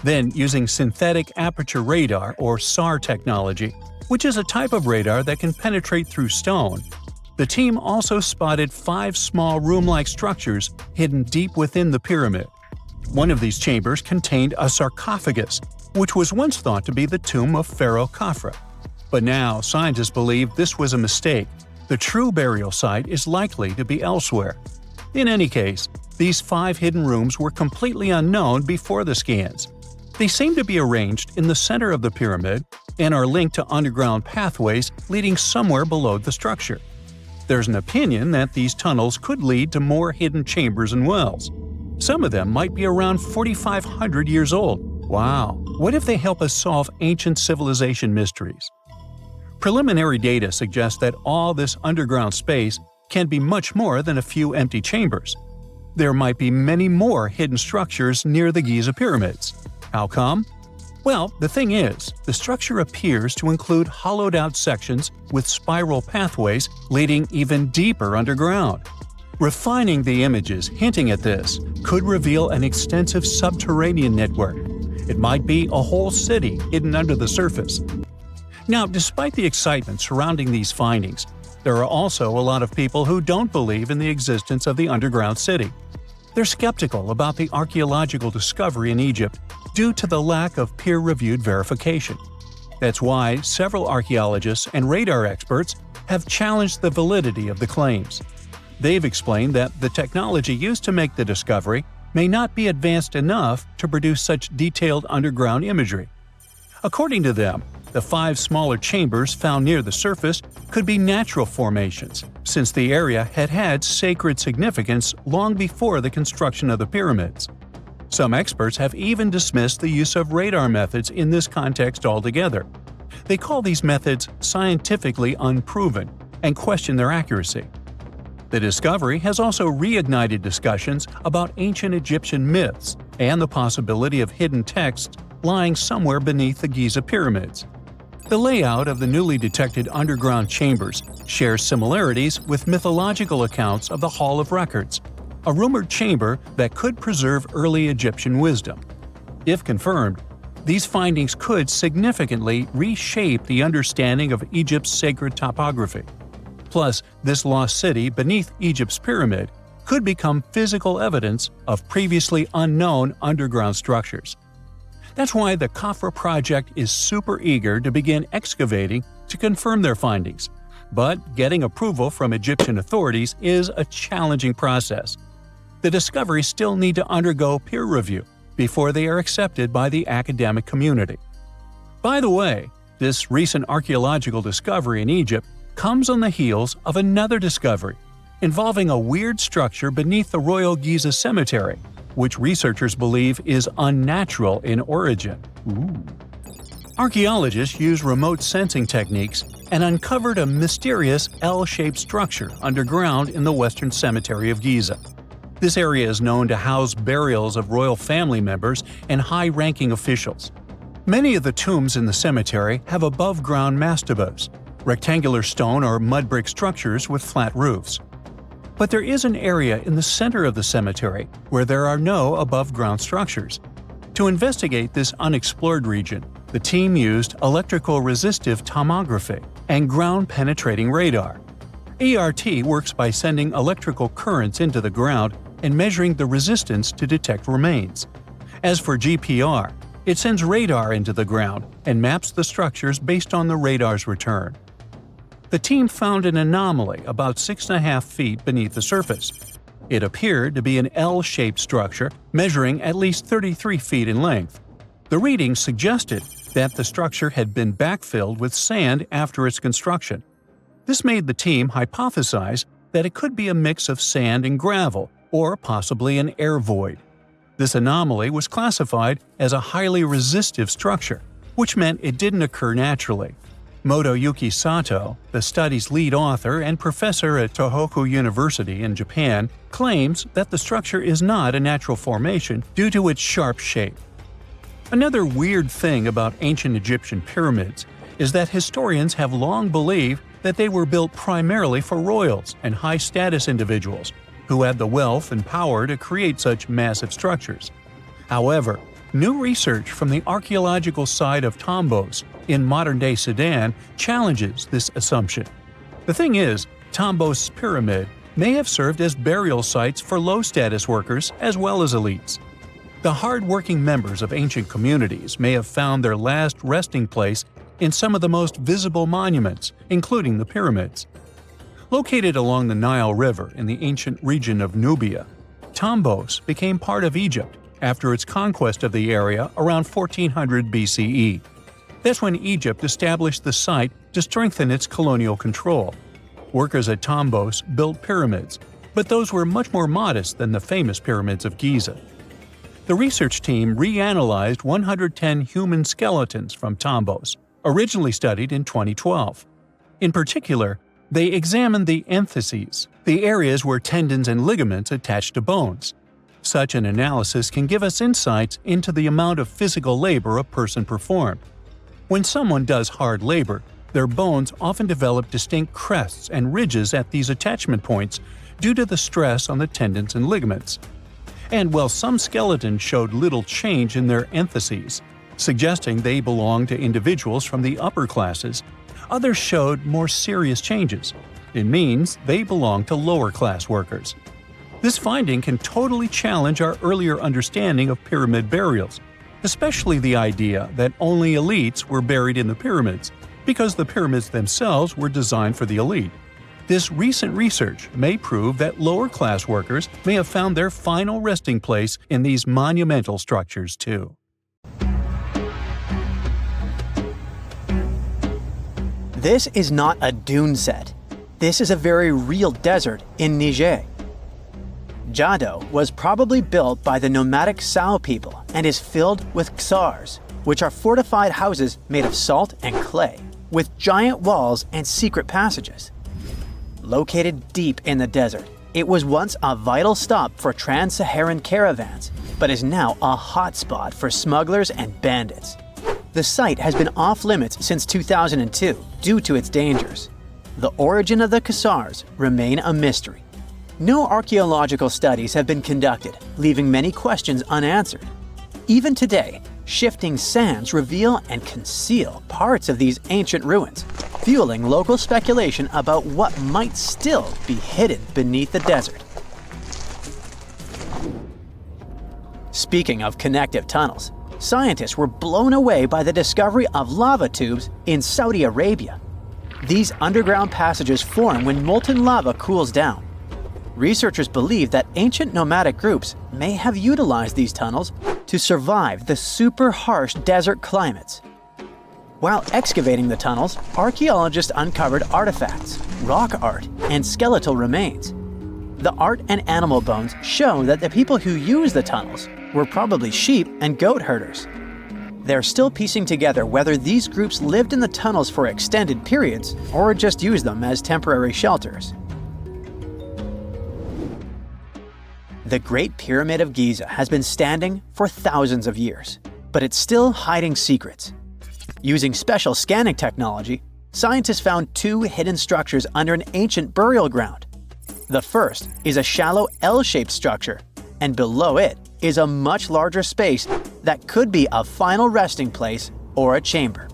Then, using synthetic aperture radar or SAR technology, which is a type of radar that can penetrate through stone, the team also spotted 5 small room-like structures hidden deep within the pyramid. One of these chambers contained a sarcophagus, which was once thought to be the tomb of Pharaoh Khafra. But now, scientists believe this was a mistake. The true burial site is likely to be elsewhere. In any case, these 5 hidden rooms were completely unknown before the scans. They seem to be arranged in the center of the pyramid and are linked to underground pathways leading somewhere below the structure. There's an opinion that these tunnels could lead to more hidden chambers and wells. Some of them might be around 4,500 years old. Wow! What if they help us solve ancient civilization mysteries? Preliminary data suggests that all this underground space can be much more than a few empty chambers. There might be many more hidden structures near the Giza pyramids. How come? Well, the thing is, the structure appears to include hollowed-out sections with spiral pathways leading even deeper underground. Refining the images hinting at this could reveal an extensive subterranean network. It might be a whole city hidden under the surface. Now, despite the excitement surrounding these findings, there are also a lot of people who don't believe in the existence of the underground city. They're skeptical about the archaeological discovery in Egypt due to the lack of peer-reviewed verification. That's why several archaeologists and radar experts have challenged the validity of the claims. They've explained that the technology used to make the discovery may not be advanced enough to produce such detailed underground imagery. According to them, the 5 smaller chambers found near the surface could be natural formations, since the area had had sacred significance long before the construction of the pyramids. Some experts have even dismissed the use of radar methods in this context altogether. They call these methods scientifically unproven and question their accuracy. The discovery has also reignited discussions about ancient Egyptian myths and the possibility of hidden texts lying somewhere beneath the Giza pyramids. The layout of the newly detected underground chambers shares similarities with mythological accounts of the Hall of Records, a rumored chamber that could preserve early Egyptian wisdom. If confirmed, these findings could significantly reshape the understanding of Egypt's sacred topography. Plus, this lost city beneath Egypt's pyramid could become physical evidence of previously unknown underground structures. That's why the Khafra project is super eager to begin excavating to confirm their findings. But getting approval from Egyptian authorities is a challenging process. The discoveries still need to undergo peer review before they are accepted by the academic community. By the way, this recent archaeological discovery in Egypt comes on the heels of another discovery involving a weird structure beneath the Royal Giza Cemetery, which researchers believe is unnatural in origin. Archaeologists use remote sensing techniques and uncovered a mysterious L-shaped structure underground in the Western Cemetery of Giza. This area is known to house burials of royal family members and high-ranking officials. Many of the tombs in the cemetery have above-ground mastabas, rectangular stone or mud brick structures with flat roofs. But there is an area in the center of the cemetery where there are no above-ground structures. To investigate this unexplored region, the team used electrical resistive tomography and ground-penetrating radar. ERT works by sending electrical currents into the ground and measuring the resistance to detect remains. As for GPR, it sends radar into the ground and maps the structures based on the radar's return. The team found an anomaly about 6.5 feet beneath the surface. It appeared to be an L-shaped structure measuring at least 33 feet in length. The readings suggested that the structure had been backfilled with sand after its construction. This made the team hypothesize that it could be a mix of sand and gravel, or possibly an air void. This anomaly was classified as a highly resistive structure, which meant it didn't occur naturally. Motoyuki Sato, the study's lead author and professor at Tohoku University in Japan, claims that the structure is not a natural formation due to its sharp shape. Another weird thing about ancient Egyptian pyramids is that historians have long believed that they were built primarily for royals and high-status individuals who had the wealth and power to create such massive structures. However, new research from the archaeological site of Tombos in modern-day Sudan challenges this assumption. The thing is, Tombos' pyramid may have served as burial sites for low-status workers as well as elites. The hard-working members of ancient communities may have found their last resting place in some of the most visible monuments, including the pyramids. Located along the Nile River in the ancient region of Nubia, Tombos became part of Egypt after its conquest of the area around 1400 BCE. That's when Egypt established the site to strengthen its colonial control. Workers at Tombos built pyramids, but those were much more modest than the famous pyramids of Giza. The research team reanalyzed 110 human skeletons from Tombos, originally studied in 2012. In particular, they examined the entheses, the areas where tendons and ligaments attach to bones. Such an analysis can give us insights into the amount of physical labor a person performed. When someone does hard labor, their bones often develop distinct crests and ridges at these attachment points due to the stress on the tendons and ligaments. And while some skeletons showed little change in their entheses, suggesting they belong to individuals from the upper classes, others showed more serious changes. It means they belong to lower-class workers. This finding can totally challenge our earlier understanding of pyramid burials, especially the idea that only elites were buried in the pyramids, because the pyramids themselves were designed for the elite. This recent research may prove that lower-class workers may have found their final resting place in these monumental structures too. This is not a dune set. This is a very real desert in Niger. Jado was probably built by the nomadic Sao people and is filled with ksars, which are fortified houses made of salt and clay, with giant walls and secret passages. Located deep in the desert, it was once a vital stop for trans-Saharan caravans, but is now a hotspot for smugglers and bandits. The site has been off-limits since 2002 due to its dangers. The origin of the ksars remain a mystery. No archaeological studies have been conducted, leaving many questions unanswered. Even today, shifting sands reveal and conceal parts of these ancient ruins, fueling local speculation about what might still be hidden beneath the desert. Speaking of connective tunnels, scientists were blown away by the discovery of lava tubes in Saudi Arabia. These underground passages form when molten lava cools down. Researchers believe that ancient nomadic groups may have utilized these tunnels to survive the super harsh desert climates. While excavating the tunnels, archaeologists uncovered artifacts, rock art, and skeletal remains. The art and animal bones show that the people who used the tunnels were probably sheep and goat herders. They're still piecing together whether these groups lived in the tunnels for extended periods or just used them as temporary shelters. The Great Pyramid of Giza has been standing for thousands of years, but it's still hiding secrets. Using special scanning technology, scientists found two hidden structures under an ancient burial ground. The first is a shallow L-shaped structure, and below it is a much larger space that could be a final resting place or a chamber.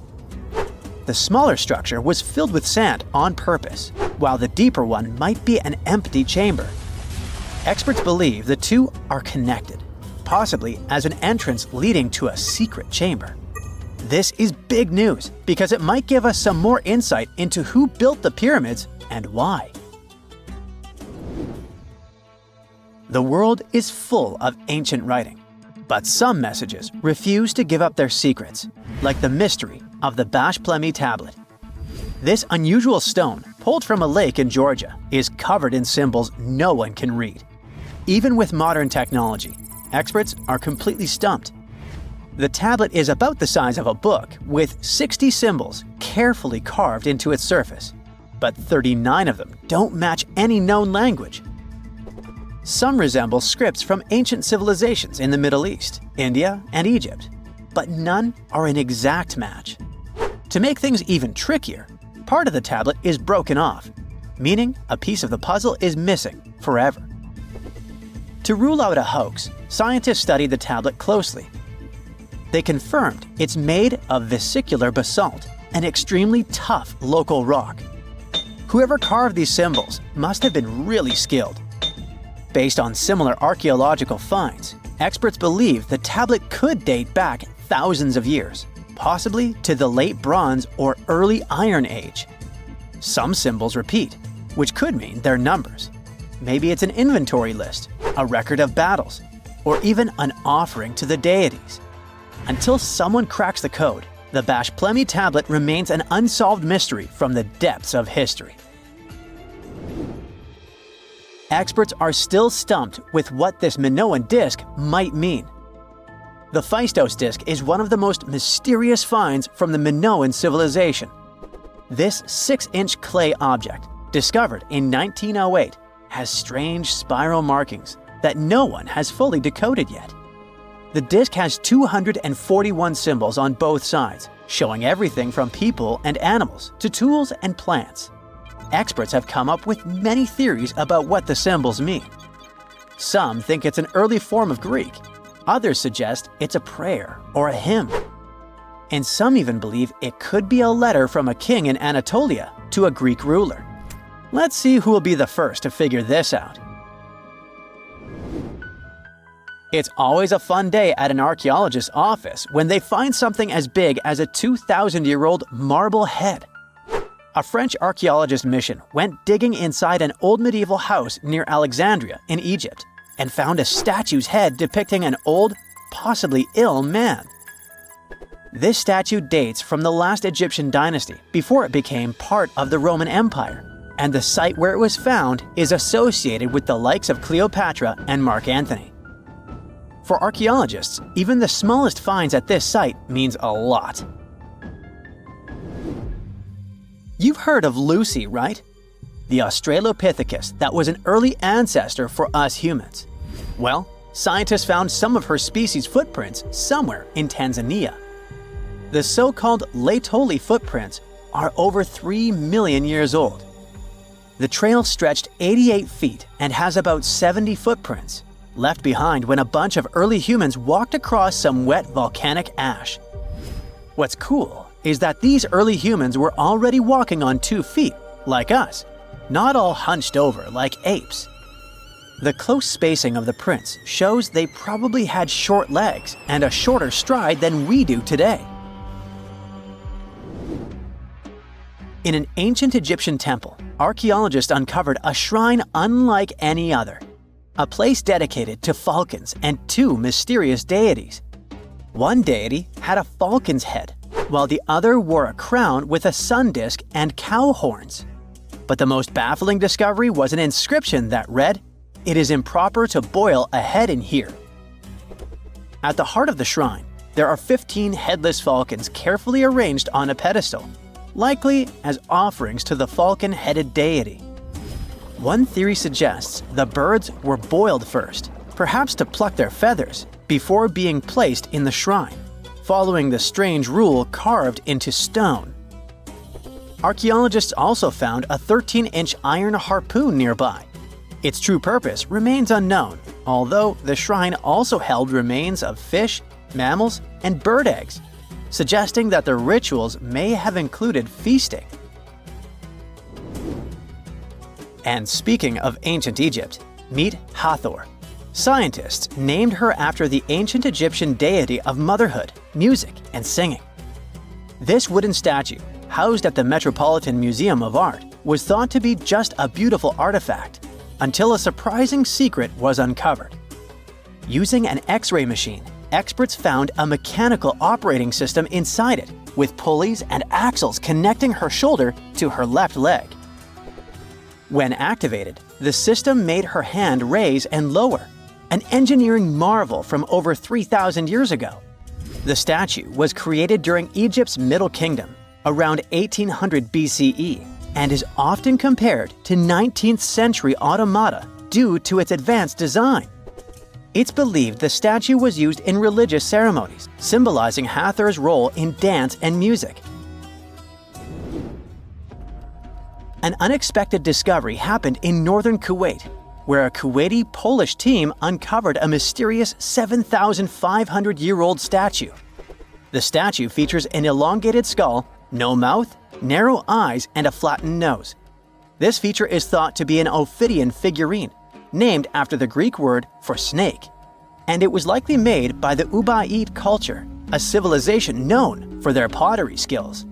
The smaller structure was filled with sand on purpose, while the deeper one might be an empty chamber. Experts believe the two are connected, possibly as an entrance leading to a secret chamber. This is big news because it might give us some more insight into who built the pyramids and why. The world is full of ancient writing, but some messages refuse to give up their secrets, like the mystery of the Bashplemi tablet. This unusual stone, pulled from a lake in Georgia, is covered in symbols no one can read. Even with modern technology, experts are completely stumped. The tablet is about the size of a book, with 60 symbols carefully carved into its surface, but 39 of them don't match any known language. Some resemble scripts from ancient civilizations in the Middle East, India, and Egypt, but none are an exact match. To make things even trickier, part of the tablet is broken off, meaning a piece of the puzzle is missing forever. To rule out a hoax, scientists studied the tablet closely. They confirmed it's made of vesicular basalt, an extremely tough local rock. Whoever carved these symbols must have been really skilled. Based on similar archaeological finds, experts believe the tablet could date back thousands of years, possibly to the late Bronze or early Iron Age. Some symbols repeat, which could mean they're numbers. Maybe it's an inventory list, a record of battles, or even an offering to the deities. Until someone cracks the code, the Bashplemi tablet remains an unsolved mystery from the depths of history. Experts are still stumped with what this Minoan disc might mean. The Phaistos disc is one of the most mysterious finds from the Minoan civilization. This 6-inch clay object, discovered in 1908, has strange spiral markings that no one has fully decoded yet. The disc has 241 symbols on both sides, showing everything from people and animals to tools and plants. Experts have come up with many theories about what the symbols mean. Some think it's an early form of Greek. Others suggest it's a prayer or a hymn. And some even believe it could be a letter from a king in Anatolia to a Greek ruler. Let's see who will be the first to figure this out. It's always a fun day at an archaeologist's office when they find something as big as a 2,000-year-old marble head. A French archaeologist mission went digging inside an old medieval house near Alexandria in Egypt and found a statue's head depicting an old, possibly ill man. This statue dates from the last Egyptian dynasty before it became part of the Roman Empire, and the site where it was found is associated with the likes of Cleopatra and Mark Antony. For archaeologists, even the smallest finds at this site means a lot. You've heard of Lucy, right? The Australopithecus that was an early ancestor for us humans. Well, scientists found some of her species' footprints somewhere in Tanzania. The so-called Laetoli footprints are over 3 million years old. The trail stretched 88 feet and has about 70 footprints, left behind when a bunch of early humans walked across some wet volcanic ash. What's cool is that these early humans were already walking on 2 feet, like us, not all hunched over like apes. The close spacing of the prints shows they probably had short legs and a shorter stride than we do today. In an ancient Egyptian temple, archaeologists uncovered a shrine unlike any other, a place dedicated to falcons and 2 mysterious deities. One deity had a falcon's head, while the other wore a crown with a sun disk and cow horns. But the most baffling discovery was an inscription that read, "It is improper to boil a head in here." At the heart of the shrine, there are 15 headless falcons carefully arranged on a pedestal, likely as offerings to the falcon-headed deity. One theory suggests the birds were boiled first, perhaps to pluck their feathers, before being placed in the shrine, following the strange rule carved into stone. Archaeologists also found a 13-inch iron harpoon nearby. Its true purpose remains unknown, although the shrine also held remains of fish, mammals, and bird eggs, suggesting that the rituals may have included feasting. And speaking of ancient Egypt, meet Hathor. Scientists named her after the ancient Egyptian deity of motherhood, music, and singing. This wooden statue, housed at the Metropolitan Museum of Art, was thought to be just a beautiful artifact, until a surprising secret was uncovered. Using an X-ray machine, experts found a mechanical operating system inside it, with pulleys and axles connecting her shoulder to her left leg. When activated, the system made her hand raise and lower, an engineering marvel from over 3,000 years ago. The statue was created during Egypt's Middle Kingdom, around 1800 BCE, and is often compared to 19th century automata due to its advanced design. It's believed the statue was used in religious ceremonies, symbolizing Hathor's role in dance and music. An unexpected discovery happened in northern Kuwait, where a Kuwaiti-Polish team uncovered a mysterious 7,500-year-old statue. The statue features an elongated skull, no mouth, narrow eyes, and a flattened nose. This feature is thought to be an Ophidian figurine, named after the Greek word for snake, and it was likely made by the Ubaid culture, a civilization known for their pottery skills.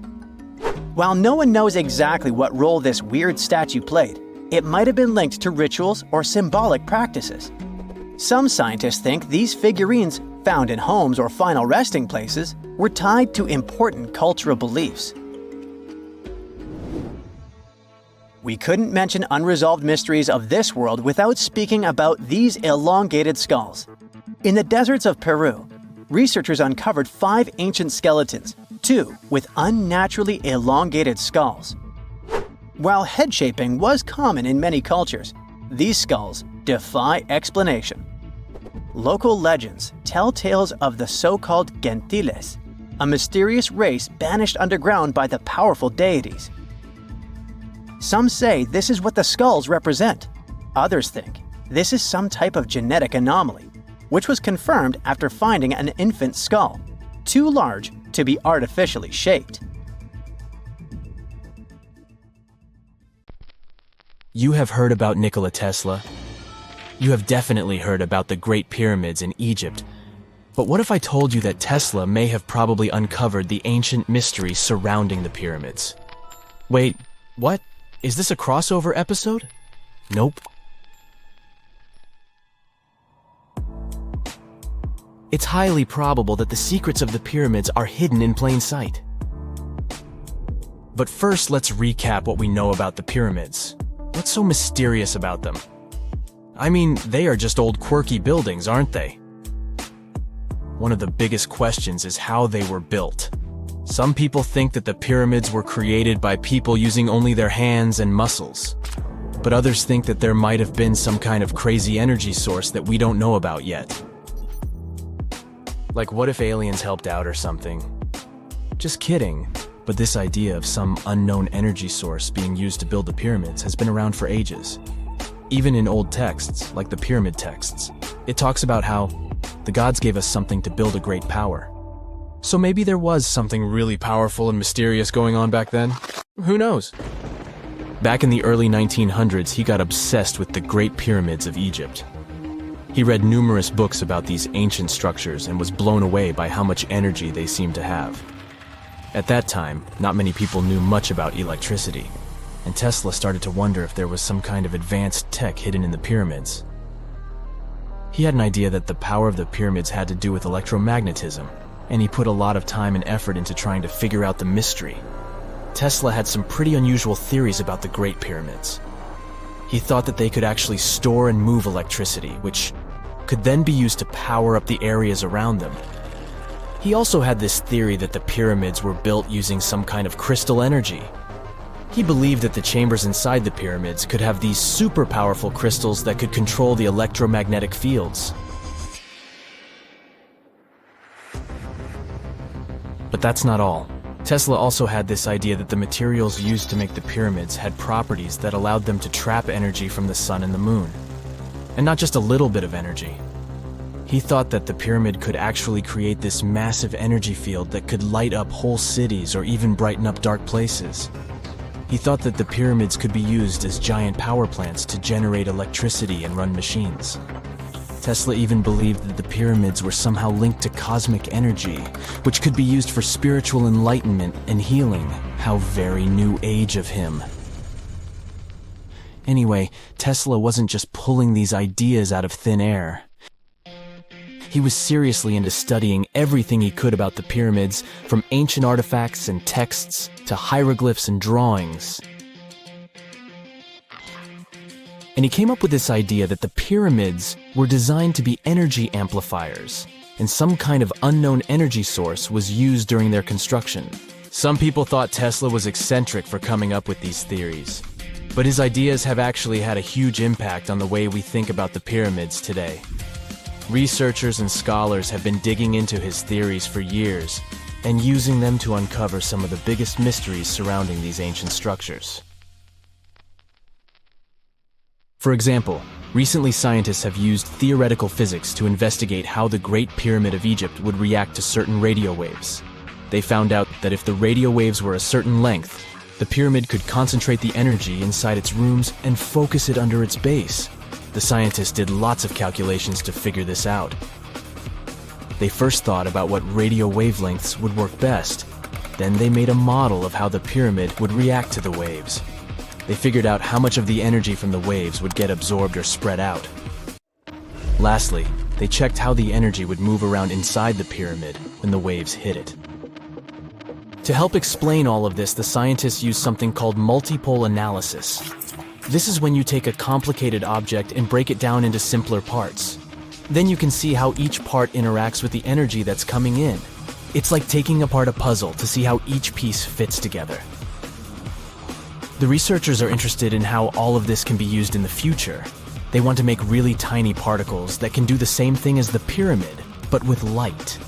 While no one knows exactly what role this weird statue played, it might have been linked to rituals or symbolic practices. Some scientists think these figurines, found in homes or final resting places, were tied to important cultural beliefs. We couldn't mention unresolved mysteries of this world without speaking about these elongated skulls. In the deserts of Peru, researchers uncovered 5 ancient skeletons, 2 with unnaturally elongated skulls. While head shaping was common in many cultures, these skulls, defy explanation. Local legends tell tales of the so-called Gentiles, a mysterious race banished underground by the powerful deities. Some say this is what the skulls represent. Others think this is some type of genetic anomaly, which was confirmed after finding an infant skull, too large to be artificially shaped. You have heard about Nikola Tesla. You have definitely heard about the Great Pyramids in Egypt. But what if I told you that Tesla may have probably uncovered the ancient mystery surrounding the pyramids? Wait, what? Is this a crossover episode? Nope. It's highly probable that the secrets of the pyramids are hidden in plain sight. But first, let's recap what we know about the pyramids. What's so mysterious about them? I mean, they are just old quirky buildings, aren't they? One of the biggest questions is how they were built. Some people think that the pyramids were created by people using only their hands and muscles. But others think that there might have been some kind of crazy energy source that we don't know about yet. Like, what if aliens helped out or something? Just kidding. But this idea of some unknown energy source being used to build the pyramids has been around for ages. Even in old texts, like the pyramid texts, it talks about how the gods gave us something to build a great power. So maybe there was something really powerful and mysterious going on back then? Who knows? Back in the early 1900s, he got obsessed with the Great Pyramids of Egypt. He read numerous books about these ancient structures and was blown away by how much energy they seemed to have. At that time, not many people knew much about electricity, and Tesla started to wonder if there was some kind of advanced tech hidden in the pyramids. He had an idea that the power of the pyramids had to do with electromagnetism, and he put a lot of time and effort into trying to figure out the mystery. Tesla had some pretty unusual theories about the Great Pyramids. He thought that they could actually store and move electricity, which could then be used to power up the areas around them. He also had this theory that the pyramids were built using some kind of crystal energy. He believed that the chambers inside the pyramids could have these super powerful crystals that could control the electromagnetic fields. But that's not all. Tesla also had this idea that the materials used to make the pyramids had properties that allowed them to trap energy from the sun and the moon. And not just a little bit of energy. He thought that the pyramid could actually create this massive energy field that could light up whole cities or even brighten up dark places. He thought that the pyramids could be used as giant power plants to generate electricity and run machines. Tesla even believed that the pyramids were somehow linked to cosmic energy, which could be used for spiritual enlightenment and healing. How very new age of him. Anyway, Tesla wasn't just pulling these ideas out of thin air. He was seriously into studying everything he could about the pyramids, from ancient artifacts and texts to hieroglyphs and drawings. And he came up with this idea that the pyramids were designed to be energy amplifiers, and some kind of unknown energy source was used during their construction. Some people thought Tesla was eccentric for coming up with these theories, but his ideas have actually had a huge impact on the way we think about the pyramids today. Researchers and scholars have been digging into his theories for years and using them to uncover some of the biggest mysteries surrounding these ancient structures. For example, recently scientists have used theoretical physics to investigate how the Great Pyramid of Egypt would react to certain radio waves. They found out that if the radio waves were a certain length, the pyramid could concentrate the energy inside its rooms and focus it under its base. The scientists did lots of calculations to figure this out. They first thought about what radio wavelengths would work best. Then they made a model of how the pyramid would react to the waves. They figured out how much of the energy from the waves would get absorbed or spread out. Lastly, they checked how the energy would move around inside the pyramid when the waves hit it. To help explain all of this, the scientists used something called multipole analysis. This is when you take a complicated object and break it down into simpler parts. Then you can see how each part interacts with the energy that's coming in. It's like taking apart a puzzle to see how each piece fits together. The researchers are interested in how all of this can be used in the future. They want to make really tiny particles that can do the same thing as the pyramid, but with light.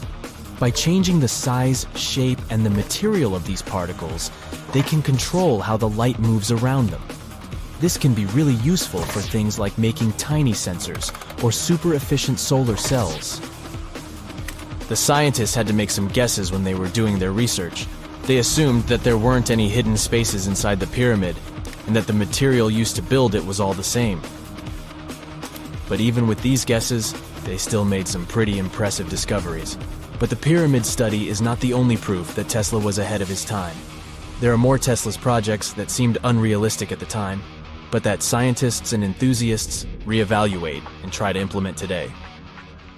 By changing the size, shape, and the material of these particles, they can control how the light moves around them. This can be really useful for things like making tiny sensors or super efficient solar cells. The scientists had to make some guesses when they were doing their research. They assumed that there weren't any hidden spaces inside the pyramid, and that the material used to build it was all the same. But even with these guesses, they still made some pretty impressive discoveries. But the pyramid study is not the only proof that Tesla was ahead of his time. There are more Tesla's projects that seemed unrealistic at the time, but that scientists and enthusiasts reevaluate and try to implement today.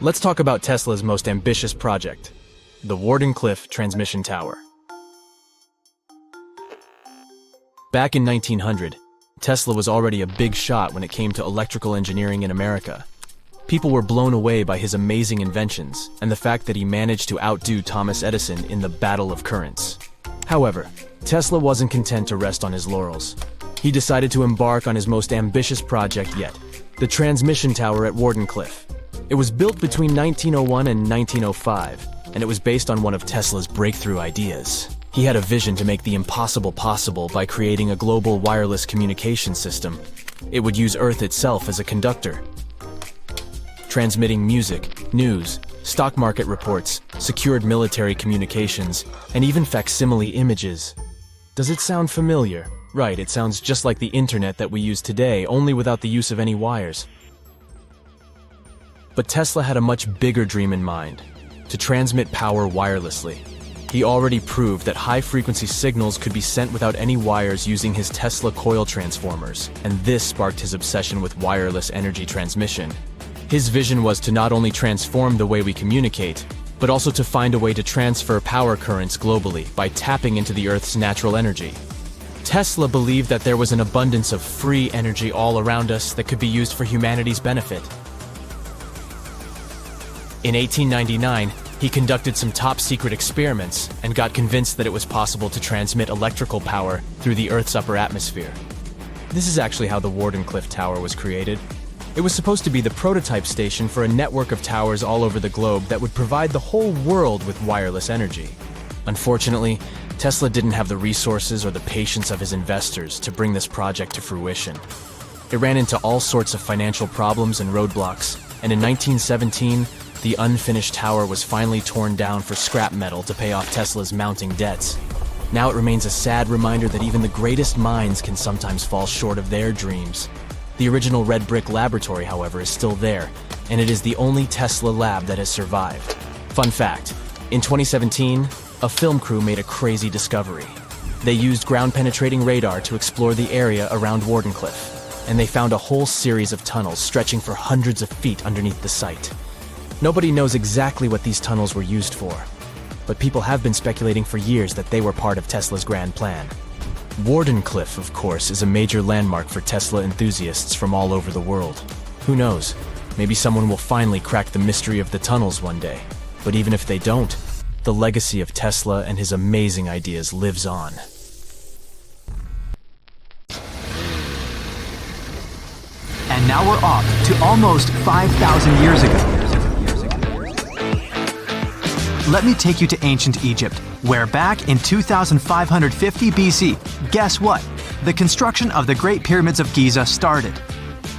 Let's talk about Tesla's most ambitious project, the Wardenclyffe Transmission Tower. Back in 1900, Tesla was already a big shot when it came to electrical engineering in America. People were blown away by his amazing inventions and the fact that he managed to outdo Thomas Edison in the battle of currents. However, Tesla wasn't content to rest on his laurels. He decided to embark on his most ambitious project yet, the transmission tower at Wardenclyffe. It was built between 1901 and 1905, and it was based on one of Tesla's breakthrough ideas. He had a vision to make the impossible possible by creating a global wireless communication system. It would use Earth itself as a conductor, transmitting music, news, stock market reports, secured military communications, and even facsimile images. Does it sound familiar? Right, it sounds just like the internet that we use today, only without the use of any wires. But Tesla had a much bigger dream in mind, to transmit power wirelessly. He already proved that high-frequency signals could be sent without any wires using his Tesla coil transformers, and this sparked his obsession with wireless energy transmission. His vision was to not only transform the way we communicate, but also to find a way to transfer power currents globally by tapping into the Earth's natural energy. Tesla believed that there was an abundance of free energy all around us that could be used for humanity's benefit. In 1899, he conducted some top-secret experiments and got convinced that it was possible to transmit electrical power through the Earth's upper atmosphere. This is actually how the Wardenclyffe Tower was created. It was supposed to be the prototype station for a network of towers all over the globe that would provide the whole world with wireless energy. Unfortunately, Tesla didn't have the resources or the patience of his investors to bring this project to fruition. It ran into all sorts of financial problems and roadblocks, and in 1917, the unfinished tower was finally torn down for scrap metal to pay off Tesla's mounting debts. Now it remains a sad reminder that even the greatest minds can sometimes fall short of their dreams. The original red brick laboratory, however, is still there, and it is the only Tesla lab that has survived. Fun fact, in 2017, a film crew made a crazy discovery. They used ground-penetrating radar to explore the area around Wardenclyffe, and they found a whole series of tunnels stretching for hundreds of feet underneath the site. Nobody knows exactly what these tunnels were used for, but people have been speculating for years that they were part of Tesla's grand plan. Wardenclyffe, of course, is a major landmark for Tesla enthusiasts from all over the world. Who knows? Maybe someone will finally crack the mystery of the tunnels one day. But even if they don't, the legacy of Tesla and his amazing ideas lives on. And now we're off to almost 5,000 years ago. Let me take you to ancient Egypt, where back in 2550 BC, guess what? The construction of the Great Pyramids of Giza started.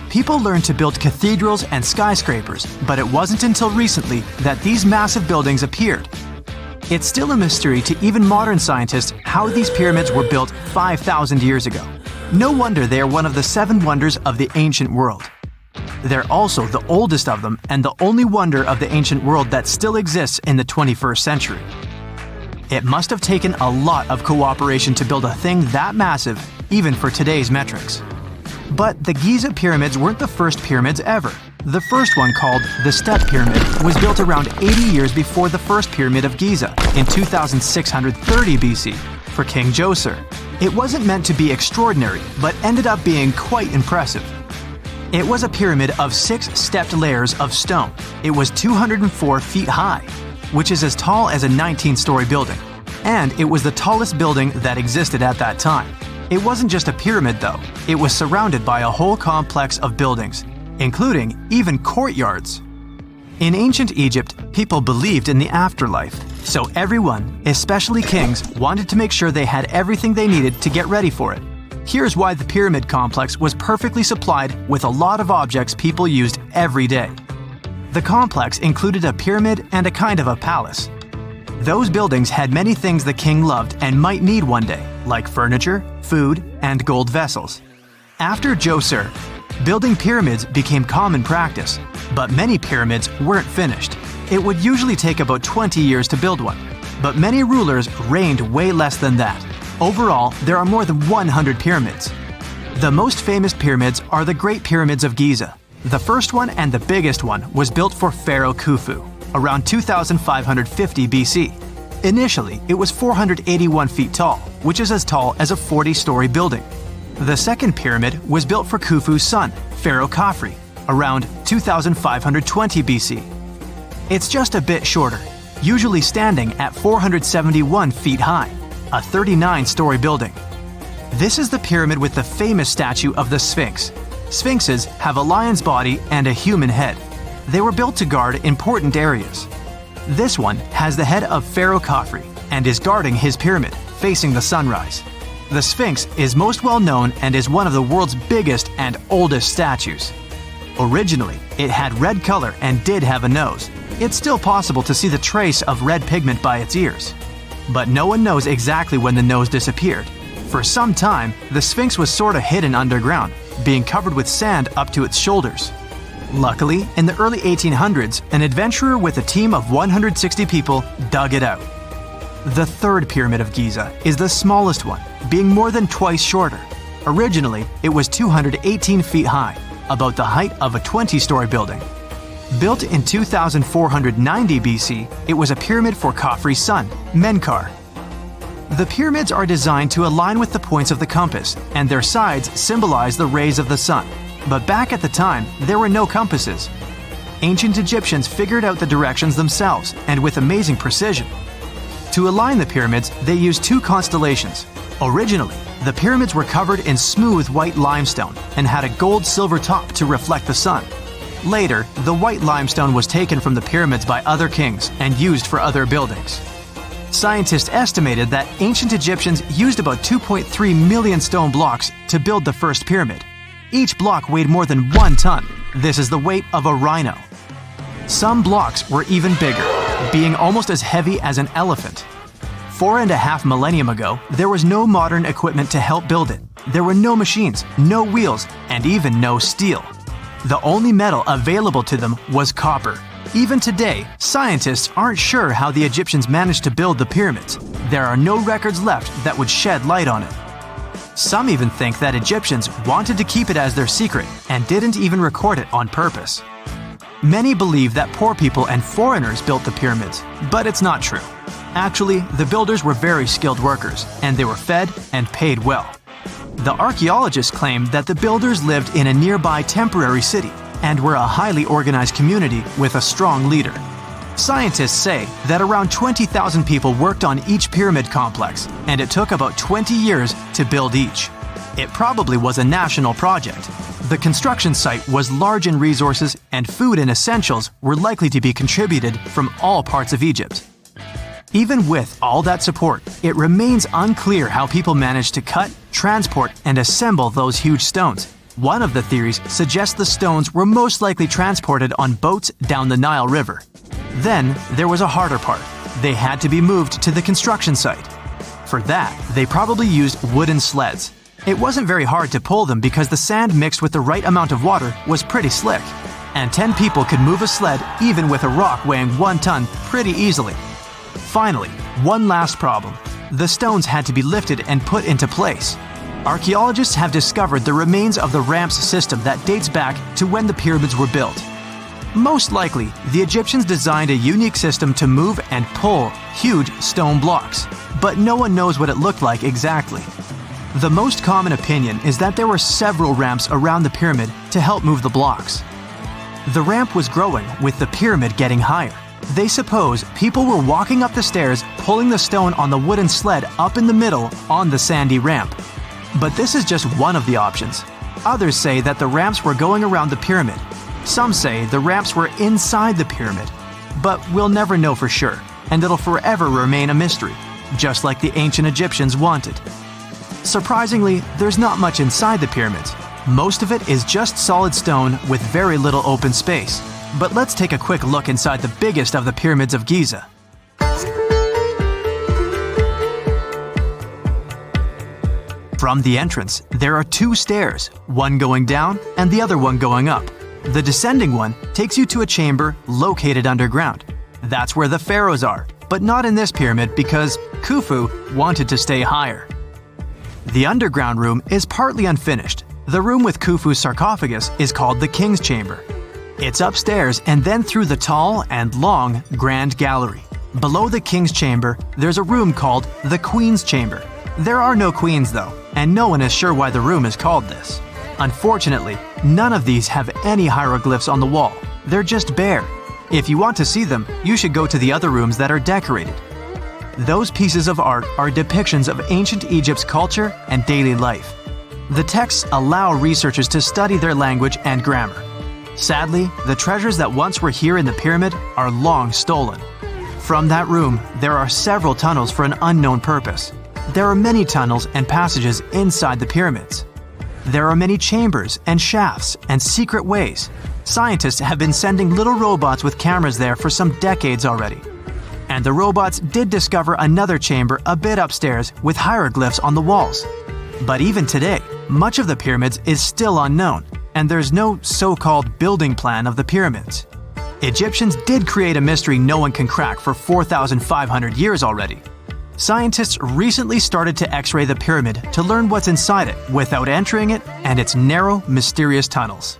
People learned to build cathedrals and skyscrapers, but it wasn't until recently that these massive buildings appeared. It's still a mystery to even modern scientists how these pyramids were built 5,000 years ago. No wonder they are one of the 7 wonders of the ancient world. They're also the oldest of them and the only wonder of the ancient world that still exists in the 21st century. It must have taken a lot of cooperation to build a thing that massive, even for today's metrics. But the Giza pyramids weren't the first pyramids ever. The first one, called the Step Pyramid, was built around 80 years before the first Pyramid of Giza, in 2630 BC, for King Djoser. It wasn't meant to be extraordinary, but ended up being quite impressive. It was a pyramid of 6 stepped layers of stone. It was 204 feet high, which is as tall as a 19-story building. And it was the tallest building that existed at that time. It wasn't just a pyramid though, it was surrounded by a whole complex of buildings. including even courtyards. In ancient Egypt, people believed in the afterlife, so everyone, especially kings, wanted to make sure they had everything they needed to get ready for it. Here's why the pyramid complex was perfectly supplied with a lot of objects people used every day. The complex included a pyramid and a kind of a palace. Those buildings had many things the king loved and might need one day, like furniture, food, and gold vessels. After Djoser, building pyramids became common practice, but many pyramids weren't finished. It would usually take about 20 years to build one, but many rulers reigned way less than that. Overall, there are more than 100 pyramids. The most famous pyramids are the Great Pyramids of Giza. The first one and the biggest one was built for Pharaoh Khufu, around 2550 BC. Initially, it was 481 feet tall, which is as tall as a 40-story building. The second pyramid was built for Khufu's son, Pharaoh Khafre, around 2520 BC. It's just a bit shorter, usually standing at 471 feet high, a 39-story building. This is the pyramid with the famous statue of the Sphinx. Sphinxes have a lion's body and a human head. They were built to guard important areas. This one has the head of Pharaoh Khafre and is guarding his pyramid, facing the sunrise. The Sphinx is most well known and is one of the world's biggest and oldest statues. Originally, it had red color and did have a nose. It's still possible to see the trace of red pigment by its ears. But no one knows exactly when the nose disappeared. For some time, the Sphinx was sort of hidden underground, being covered with sand up to its shoulders. Luckily, in the early 1800s, an adventurer with a team of 160 people dug it out. The third pyramid of Giza is the smallest one, being more than twice shorter. Originally, it was 218 feet high, about the height of a 20-story building. Built in 2490 BC, it was a pyramid for Khafre's son, Menkaure. The pyramids are designed to align with the points of the compass, and their sides symbolize the rays of the sun. But back at the time, there were no compasses. Ancient Egyptians figured out the directions themselves, and with amazing precision. To align the pyramids, they used two constellations. Originally, the pyramids were covered in smooth white limestone and had a gold-silver top to reflect the sun. Later, the white limestone was taken from the pyramids by other kings and used for other buildings. Scientists estimated that ancient Egyptians used about 2.3 million stone blocks to build the first pyramid. Each block weighed more than 1 ton. This is the weight of a rhino. Some blocks were even bigger, being almost as heavy as an elephant. 4.5 millennia ago, there was no modern equipment to help build it. There were no machines, no wheels, and even no steel. The only metal available to them was copper. Even today, scientists aren't sure how the Egyptians managed to build the pyramids. There are no records left that would shed light on it. Some even think that Egyptians wanted to keep it as their secret and didn't even record it on purpose. Many believe that poor people and foreigners built the pyramids, but it's not true. Actually, the builders were very skilled workers, and they were fed and paid well. The archaeologists claim that the builders lived in a nearby temporary city and were a highly organized community with a strong leader. Scientists say that around 20,000 people worked on each pyramid complex, and it took about 20 years to build each. It probably was a national project. The construction site was large in resources, and food and essentials were likely to be contributed from all parts of Egypt. Even with all that support, it remains unclear how people managed to cut, transport, and assemble those huge stones. One of the theories suggests the stones were most likely transported on boats down the Nile River. Then, there was a harder part. They had to be moved to the construction site. For that, they probably used wooden sleds. It wasn't very hard to pull them because the sand mixed with the right amount of water was pretty slick. And 10 people could move a sled even with a rock weighing 1 ton pretty easily. Finally, one last problem. The stones had to be lifted and put into place. Archaeologists have discovered the remains of the ramps system that dates back to when the pyramids were built. Most likely, the Egyptians designed a unique system to move and pull huge stone blocks, but no one knows what it looked like exactly. The most common opinion is that there were several ramps around the pyramid to help move the blocks. The ramp was growing with the pyramid getting higher. They suppose people were walking up the stairs, pulling the stone on the wooden sled up in the middle on the sandy ramp. But this is just one of the options. Others say that the ramps were going around the pyramid. Some say the ramps were inside the pyramid. But we'll never know for sure, and it'll forever remain a mystery, just like the ancient Egyptians wanted. Surprisingly, there's not much inside the pyramids. Most of it is just solid stone with very little open space. But let's take a quick look inside the biggest of the pyramids of Giza. From the entrance, there are two stairs, one going down and the other one going up. The descending one takes you to a chamber located underground. That's where the pharaohs are, but not in this pyramid because Khufu wanted to stay higher. The underground room is partly unfinished. The room with Khufu's sarcophagus is called the King's Chamber. It's upstairs and then through the tall and long Grand Gallery. Below the King's Chamber, there's a room called the Queen's Chamber. There are no queens though, and no one is sure why the room is called this. Unfortunately, none of these have any hieroglyphs on the wall. They're just bare. If you want to see them, you should go to the other rooms that are decorated. Those pieces of art are depictions of ancient Egypt's culture and daily life. The texts allow researchers to study their language and grammar. Sadly, the treasures that once were here in the pyramid are long stolen. From that room, there are several tunnels for an unknown purpose. There are many tunnels and passages inside the pyramids. There are many chambers and shafts and secret ways. Scientists have been sending little robots with cameras there for some decades already. And the robots did discover another chamber a bit upstairs with hieroglyphs on the walls. But even today, much of the pyramids is still unknown, and there's no so-called building plan of the pyramids. Egyptians did create a mystery no one can crack for 4,500 years already. Scientists recently started to X-ray the pyramid to learn what's inside it without entering it and its narrow, mysterious tunnels.